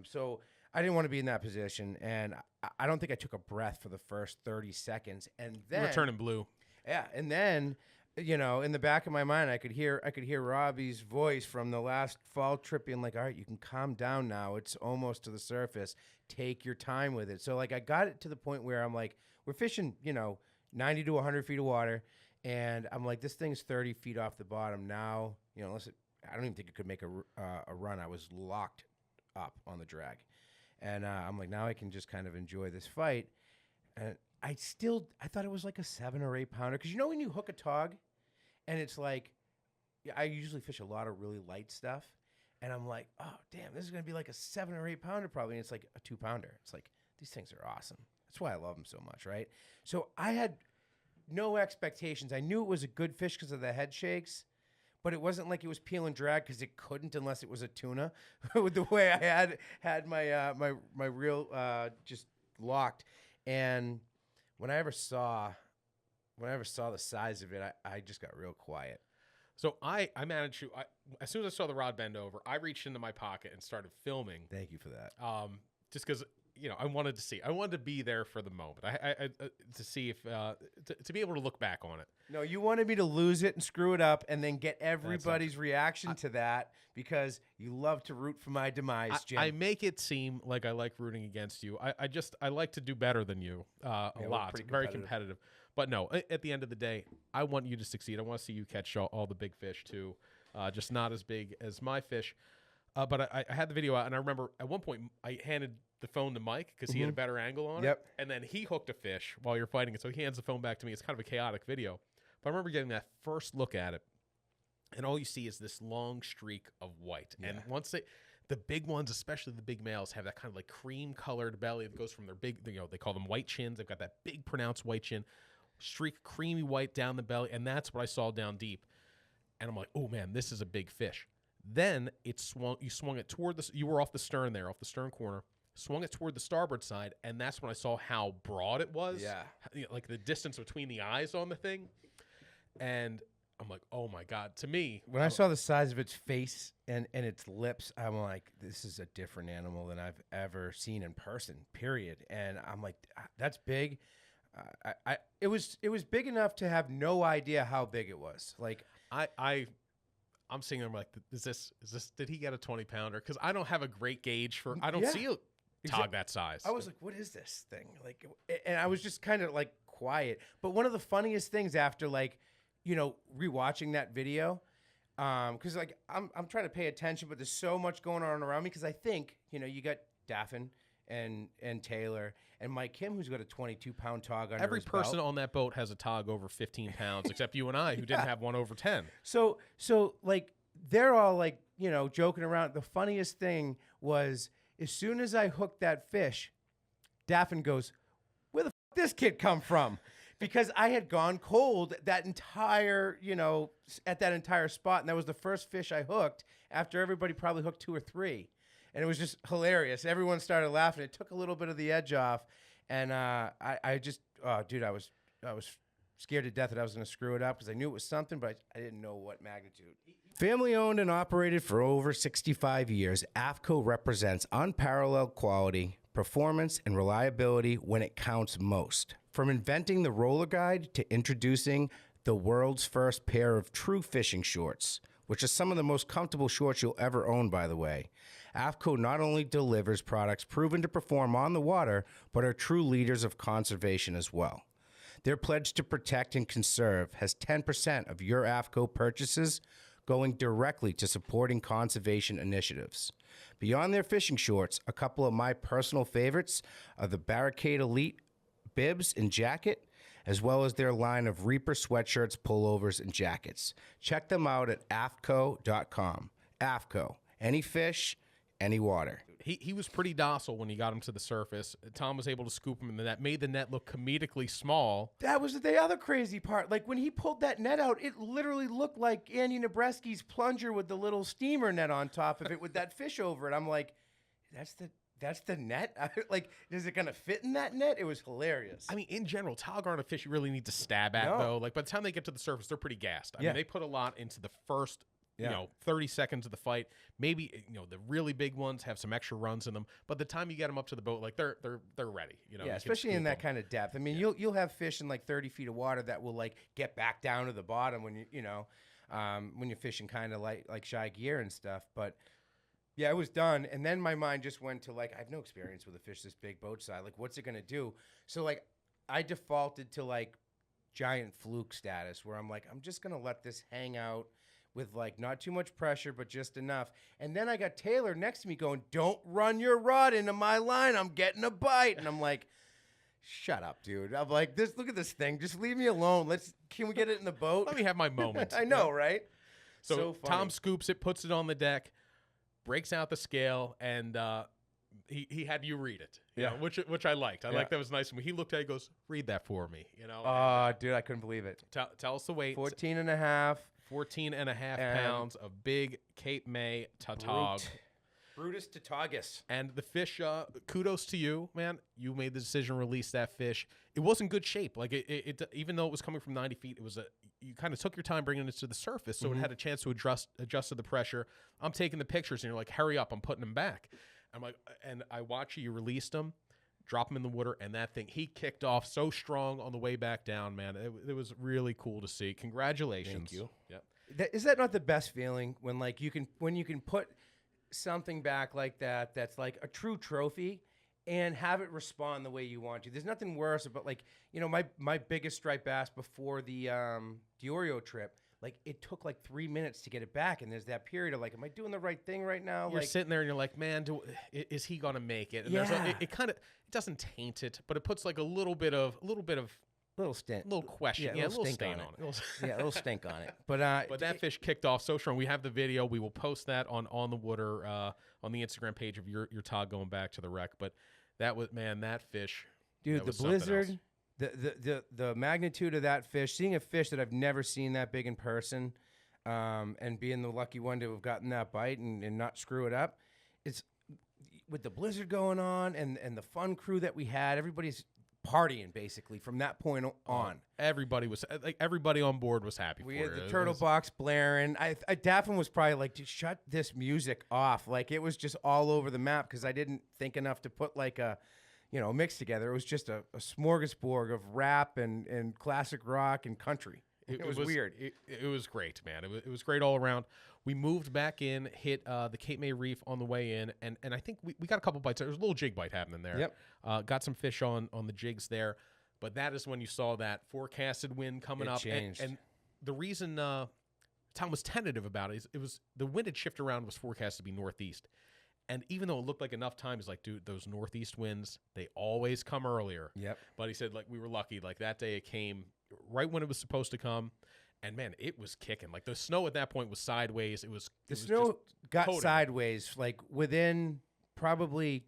So I didn't want to be in that position, and I don't think I took a breath for the first 30 seconds. And then You were turning blue. Yeah, and then, you know, in the back of my mind, I could hear Robbie's voice from the last fall trip being like, all right, you can calm down now. It's almost to the surface. Take your time with it. So, like, I got it to the point where I'm like, we're fishing, you know, 90 to 100 feet of water, and I'm like, this thing's 30 feet off the bottom now. You know, I don't even think it could make a run. I was locked up on the drag. And I'm like, now I can just kind of enjoy this fight. And I thought it was like a 7 or 8 pounder. Because, you know, when you hook a tog and it's like, I usually fish a lot of really light stuff. And I'm like, oh, damn, this is going to be like a 7 or 8 pounder probably. And it's like a 2 pounder. It's like, these things are awesome. That's why I love them so much, right? So I had no expectations. I knew it was a good fish because of the head shakes. But it wasn't like it was peel and drag, because it couldn't unless it was a tuna. With the way I had my my reel just locked, and when I ever saw the size of it, I just got real quiet. So I managed to, as soon as I saw the rod bend over, I reached into my pocket and started filming. Thank you for that. Just because, you know, I wanted to be there for the moment. I to see if to be able to look back on it. No, you wanted me to lose it and screw it up, and then get everybody's reaction to that, because you love to root for my demise, Jim. I make it seem like I like rooting against you. I like to do better than you a lot. Very competitive. But no, at the end of the day, I want you to succeed. I want to see you catch all the big fish too, just not as big as my fish. But I had the video out, and I remember at one point I handed the phone to Mike because he had a better angle on it. And then he hooked a fish while you're fighting it. So he hands the phone back to me. It's kind of a chaotic video. But I remember getting that first look at it, and all you see is this long streak of white. Yeah. And once the big ones, especially the big males, have that kind of like cream-colored belly that goes from their big, you know, they call them white chins. They've got that big pronounced white chin, streak creamy white down the belly, and that's what I saw down deep. And I'm like, oh, man, this is a big fish. Then it swung. You swung it toward you were off the stern there, off the stern corner. Swung it toward the starboard side, and that's when I saw how broad it was. Yeah, you know, like the distance between the eyes on the thing. And I'm like, oh my God. To me, when I saw the size of its face and its lips, I'm like, this is a different animal than I've ever seen in person. Period. And I'm like, that's big. It was big enough to have no idea how big it was. Like I'm seeing him like, is this? Did he get a 20 pounder? Because I don't have a great gauge for. I don't see a tog that size. I was like, what is this thing? Like, and I was just kind of like quiet. But one of the funniest things after, like, you know, rewatching that video, because like I'm trying to pay attention, but there's so much going on around me. Because I think, you know, you got Daffin and Taylor and Mike Kim, who's got a 22-pound tog under Every his person belt. on that boat has a tog over 15 pounds, except you and I, who didn't have one over 10. So like they're all like, joking around. The funniest thing was as soon as I hooked that fish, Daffin goes, "Where the f- this kid come from?" Because I had gone cold that entire, at that entire spot. And that was the first fish I hooked after everybody probably hooked 2 or 3. And it was just hilarious. Everyone started laughing. It took a little bit of the edge off. And I just, oh, dude, I was scared to death that I was going to screw it up because I knew it was something, but I didn't know what magnitude. Family owned and operated for over 65 years, AFCO represents unparalleled quality, performance, and reliability when it counts most. From inventing the roller guide to introducing the world's first pair of true fishing shorts, which are some of the most comfortable shorts you'll ever own, by the way. AFCO not only delivers products proven to perform on the water, but are true leaders of conservation as well. Their pledge to protect and conserve has 10% of your AFCO purchases going directly to supporting conservation initiatives. Beyond their fishing shorts, a couple of my personal favorites are the Barricade Elite bibs and jacket, as well as their line of Reaper sweatshirts, pullovers, and jackets. Check them out at afco.com. AFCO, any fish, any water. He was pretty docile when he got him to the surface. Tom was able to scoop him in the net, made the net look comedically small. That was the other crazy part. Like when he pulled that net out, it literally looked like Andy Nebreski's plunger with the little steamer net on top of it with that fish over it. I'm like, that's the net? Like, is it going to fit in that net? It was hilarious. I mean, in general, tog aren't a fish you really need to stab at, though. Like, by the time they get to the surface, they're pretty gassed. I mean, they put a lot into the first, 30 seconds of the fight. Maybe, the really big ones have some extra runs in them. But the time you get them up to the boat, like, they're ready. Yeah, especially in that kind of depth. I mean, you'll have fish in, like, 30 feet of water that will, like, get back down to the bottom when when you're fishing kind of like shy gear and stuff. But yeah, it was done. And then my mind just went to, like, I have no experience with a fish this big boat side. Like, what's it going to do? So, like, I defaulted to, like, giant fluke status where I'm like, I'm just going to let this hang out with, like, not too much pressure, but just enough. And then I got Taylor next to me going, "Don't run your rod into my line. I'm getting a bite." And I'm like, shut up, dude. I'm like, look at this thing. Just leave me alone. Can we get it in the boat? Let me have my moment. I know, right? So Tom scoops it, puts it on the deck, breaks out the scale, and he had you read it. You know, which I liked. I liked that was nice. And when he looked at it, he goes, "Read that for me." Dude, I couldn't believe it. Tell us the weight. 14 and a half. 14 and a half pounds of big Cape May tautog. Brutus tautagus. And the fish, kudos to you, man. You made the decision to release that fish. It was in good shape. Like it even though it was coming from 90 feet, you kind of took your time bringing it to the surface, so it had a chance to adjust to the pressure. I'm taking the pictures, and you're like, "Hurry up, I'm putting them back." I'm like, and I watch you released them, drop them in the water, and that thing, he kicked off so strong on the way back down, man. It was really cool to see. Congratulations. Thank you. Yep. Is that not the best feeling when you can put something back like that's like a true trophy and have it respond the way you want to? There's nothing worse about, like, my biggest striped bass before the Oreo trip. Like, it took like 3 minutes to get it back, and there's that period of, like, am I doing the right thing right now? You're sitting there and you're like, man, is he gonna make it? And it kind of, it doesn't taint it, but it puts like a little bit of stink, little question, a little stain on it. Yeah, a little stink on it. But that fish kicked off so strong. We have the video. We will post that on the water on the Instagram page of your Todd going back to the wreck. But that was, man, that fish, dude, the blizzard. The magnitude of that fish, seeing a fish that I've never seen that big in person, and being the lucky one to have gotten that bite and not screw it up, it's with the blizzard going on and the fun crew that we had, everybody's partying basically from that point on. Everybody on board was happy. We had the turtle box blaring. Daffin was probably like, "Dude, shut this music off." Like, it was just all over the map because I didn't think enough to put like a mix together. It was just a smorgasbord of rap and classic rock and country. It was weird. It was great, man. It was great all around. We moved back in, hit the Cape May Reef on the way in, and I think we got a couple bites. There was a little jig bite happening there. Yep. Got some fish on the jigs there, but that is when you saw that forecasted wind coming up. Changed. And the reason Tom was tentative about it was the wind had shifted around, was forecast to be northeast. And even though it looked like enough time, he's like, "Dude, those northeast winds, they always come earlier." Yep. But he said, like, we were lucky. Like, that day it came right when it was supposed to come. And man, it was kicking. Like the snow at that point was sideways. The snow just got coating. sideways like within probably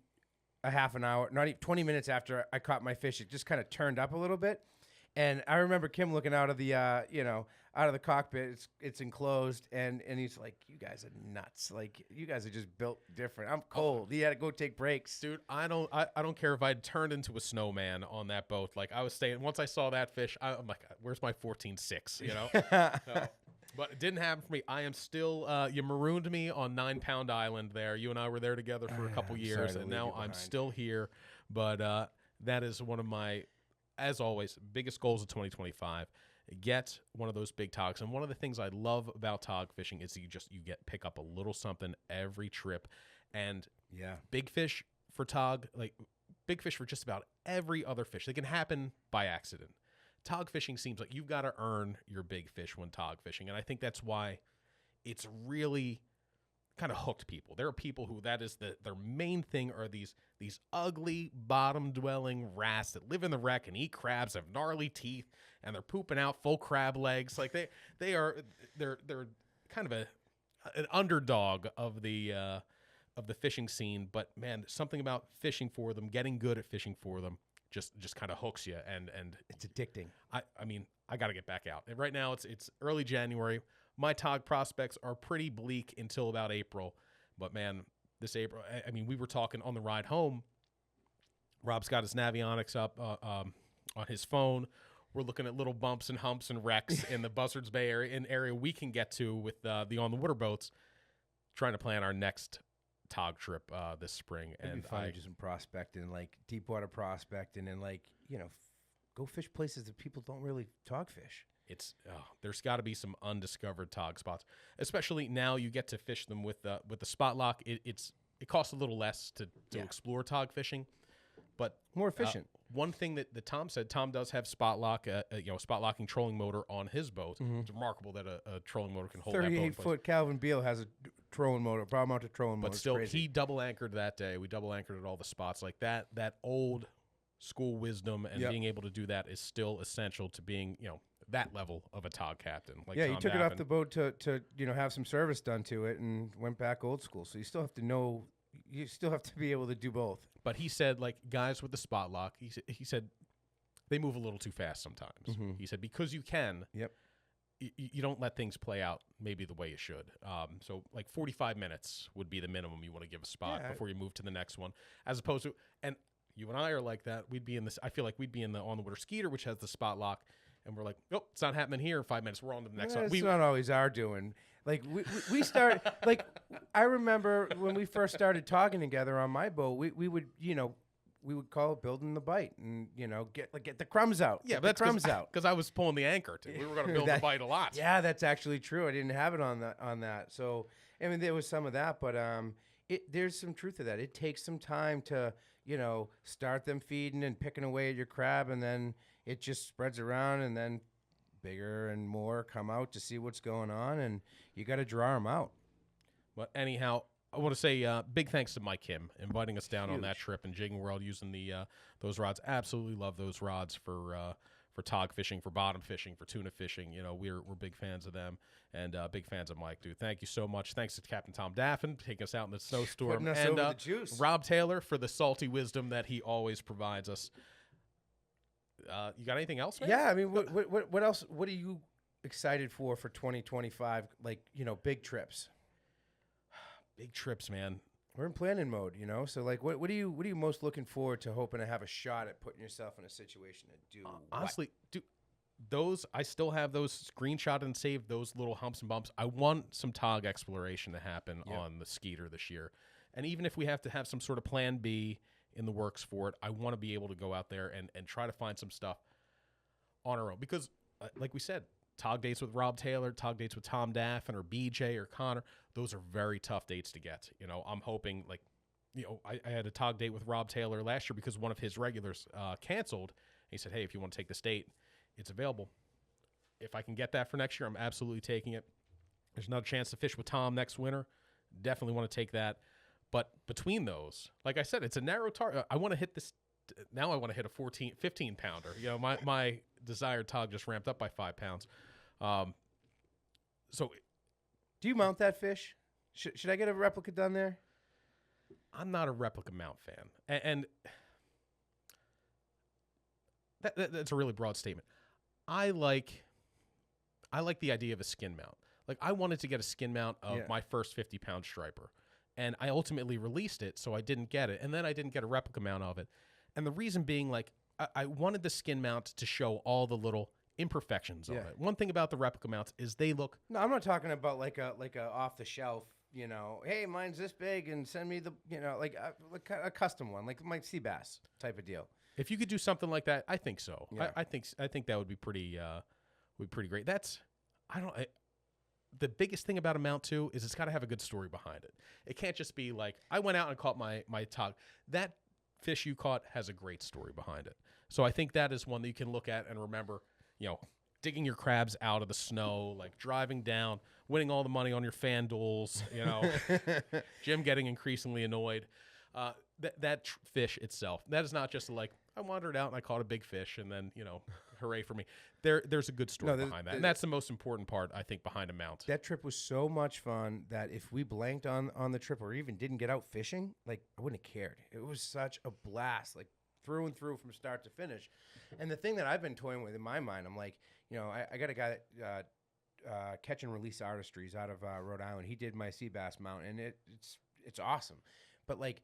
a half an hour, not even 20 minutes after I caught my fish. It just kind of turned up a little bit. And I remember Kim looking out of the, out of the cockpit. It's enclosed, and he's like, "You guys are nuts! Like you guys are just built different. I'm cold. He had to go take breaks, Dude, I don't care if I'd turned into a snowman on that boat. Like I was staying. Once I saw that fish, I'm like, "Where's my 14.6?" You know. But it didn't happen for me. I am still. You marooned me on 9 Pound Island. There, you and I were there together for a couple I'm years, sorry to and leave now you I'm behind. still here. But that is one of my, as always, biggest goals of 2025. Get one of those big togs. And one of the things I love about tog fishing is you pick up a little something every trip. And Yeah. big fish for tog, like big fish for just about every other fish. They can happen by accident. Tog fishing seems like you've got to earn your big fish when tog fishing. And I think that's why it's really kind of hooked people. There are people who that is their main thing are these ugly bottom dwelling wrasse that live in the wreck and eat crabs, have gnarly teeth, and they're pooping out full crab legs. Like they're kind of an underdog of the fishing scene. But man, something about fishing for them, getting good at fishing for them, just kind of hooks you. And It's addicting. I mean, I got to get back out. And right now it's early January. My tog prospects are pretty bleak until about April. But man, this April, I mean, we were talking on the ride home. Rob's got his Navionics up on his phone. We're looking at little bumps and humps and wrecks in the Buzzards Bay area, an area we can get to with the on the water boats, trying to plan our next tog trip this spring. It'd And be fun to do some prospecting, like deep water prospecting, and go fish places that people don't really tog fish. There's got to be some undiscovered tog spots, especially now you get to fish them with the spot lock. It costs a little less to explore tog fishing, but More efficient. one thing that Tom said, Tom does have spot lock, spot locking trolling motor on his boat. It's remarkable that a trolling motor can hold that boat in place. 38-foot Calvin Beal has a trolling motor, power mounted trolling motor. But It's still, crazy. he double anchored that day. We double anchored at all the spots like that. That old school wisdom and Yep. being able to do that is still essential to being that level of a tog captain. Like Yeah, Tom he took it off Daffin. the boat to have some service done to it and went back old school. So you still have to know, you still have to be able to do both. But he said, like, guys with the spot lock, he said they move a little too fast sometimes. Mhm. He said because you can, Yep. you don't let things play out maybe the way you should. So like 45 minutes would be the minimum you want to give a spot Yeah. before you move to the next one, as opposed to, and you and I are like that. We'd be in this. I feel like we'd be in the on the water Skeeter, which has the spot lock, and we're like, nope, it's not happening here in 5 minutes. We're on to the next one. It's not always our doing. Like we start like I remember when we first started talking together on my boat, we would we would call it building the bite and get the crumbs out. Yeah, Get but that's the crumbs out. because I was pulling the anchor. We were going to build the bite a lot. Yeah, that's actually true. I didn't have it on that. So I mean, there was some of that, but there's some truth to that. It takes some time to start them feeding and picking away at your crab, and then it just spreads around, and then bigger and more come out to see what's going on, and you got to draw them out. But anyhow, I want to say big thanks to Mike Kim inviting us down on Huge. that trip and Jigging World using those rods. Absolutely love those rods for tog fishing, for bottom fishing, for tuna fishing. We're big fans of them and big fans of Mike, dude. Thank you so much. Thanks to Captain Tom Daffin for taking us out in the snowstorm, Putting us and over the juice. Rob Taylor for the salty wisdom that he always provides us. You got anything else, man? Yeah, I mean, what else? What are you excited for 2025? Like big trips. Big trips, man. We're in planning mode, So like, what are you most looking forward to, hoping to have a shot at putting yourself in a situation to do? what? Honestly, dude, I still have those screenshot and saved, those little humps and bumps. I want some tog exploration to happen on the Skeeter this year. And even if we have to have some sort of plan B in the works for it, I want to be able to go out there and try to find some stuff on our own. Because, like we said, tog dates with Rob Taylor, tog dates with Tom Daffin or BJ or Connor, those are very tough dates to get. I'm hoping, I had a tog date with Rob Taylor last year because one of his regulars canceled. He said, hey, if you want to take this date, it's available. If I can get that for next year, I'm absolutely taking it. There's another chance to fish with Tom next winter. Definitely want to take that. But between those, like I said, it's a narrow target. I want to hit this. Now I want to hit a 15 pounder. My desired tog just ramped up by 5 pounds. So Do you mount that fish? Should I get a replica done there? I'm not a replica mount fan, and that's a really broad statement. I like the idea of a skin mount. Like, I wanted to get a skin mount of my first 50-pound striper, and I ultimately released it, so I didn't get it, and then I didn't get a replica mount of it. And the reason being, like, I wanted the skin mount to show all the little imperfections on it. One thing about the replica mounts is they look. No, I'm not talking about like a off the shelf. You know, hey, mine's this big, and send me the like a custom one, like my sea bass type of deal. If you could do something like that, I think so. Yeah. I think that would be pretty great. The biggest thing about a mount too is it's got to have a good story behind it. It can't just be like, I went out and caught my tog. That fish you caught has a great story behind it. So I think that is one that you can look at and remember. Digging your crabs out of the snow, like driving down, winning all the money on your FanDuels, Jim getting increasingly annoyed. That fish itself, that is not just like, I wandered out and I caught a big fish and then, hooray for me. There's a good story behind that. And that's the most important part, I think, behind a mount. That trip was so much fun that if we blanked on the trip or even didn't get out fishing, like, I wouldn't have cared. It was such a blast, like through and through from start to finish. And the thing that I've been toying with in my mind, I'm like, I got a guy that catch and release artistries out of Rhode Island. He did my sea bass mount, and it's awesome. But like,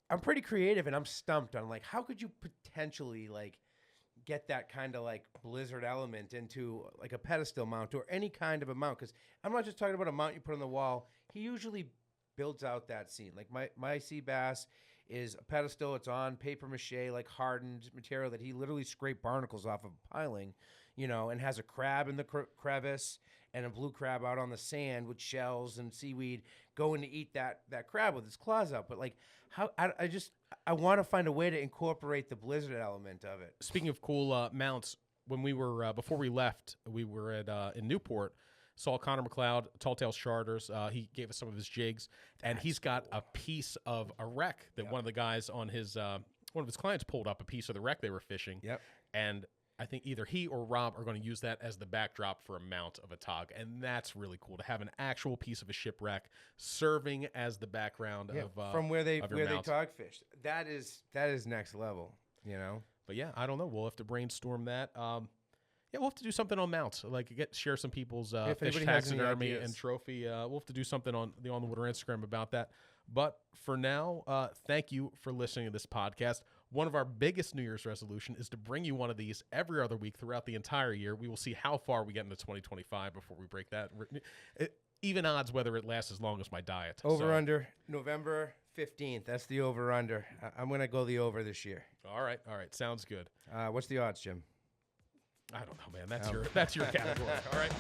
I'm pretty creative, and I'm stumped on like, how could you potentially like get that kind of like blizzard element into like a pedestal mount or any kind of a mount? Because I'm not just talking about a mount you put on the wall. He usually builds out that scene. Like my sea bass is a pedestal. It's on paper mache, like hardened material that he literally scraped barnacles off of piling, and has a crab in the crevice and a blue crab out on the sand with shells and seaweed going to eat that crab with his claws out. But like, I want to find a way to incorporate the blizzard element of it. Speaking of cool mounts, when we were before we left, we were at in Newport. Saw Connor McLeod, Tall Tales Charters. He gave us some of his jigs, and he's got a piece of a wreck that one of the guys on his one of his clients pulled up a piece of the wreck they were fishing. Yep. And I think either he or Rob are going to use that as the backdrop for a mount of a tog, and that's really cool to have an actual piece of a shipwreck serving as the background of from where they mount. tog fished. That is next level, But yeah, I don't know. We'll have to brainstorm that. We'll have to do something on mounts, like share some people's fish taxidermy and trophy. We'll have to do something on the On the Water Instagram about that. But for now, thank you for listening to this podcast. One of our biggest New Year's resolution is to bring you one of these every other week throughout the entire year. We will see how far we get into 2025 before we break that. Even odds whether it lasts as long as my diet. Under November 15th. That's the over under. I'm going to go the over this year. All right. Sounds good. What's the odds, Jim? I don't know, man. That's your category. All right.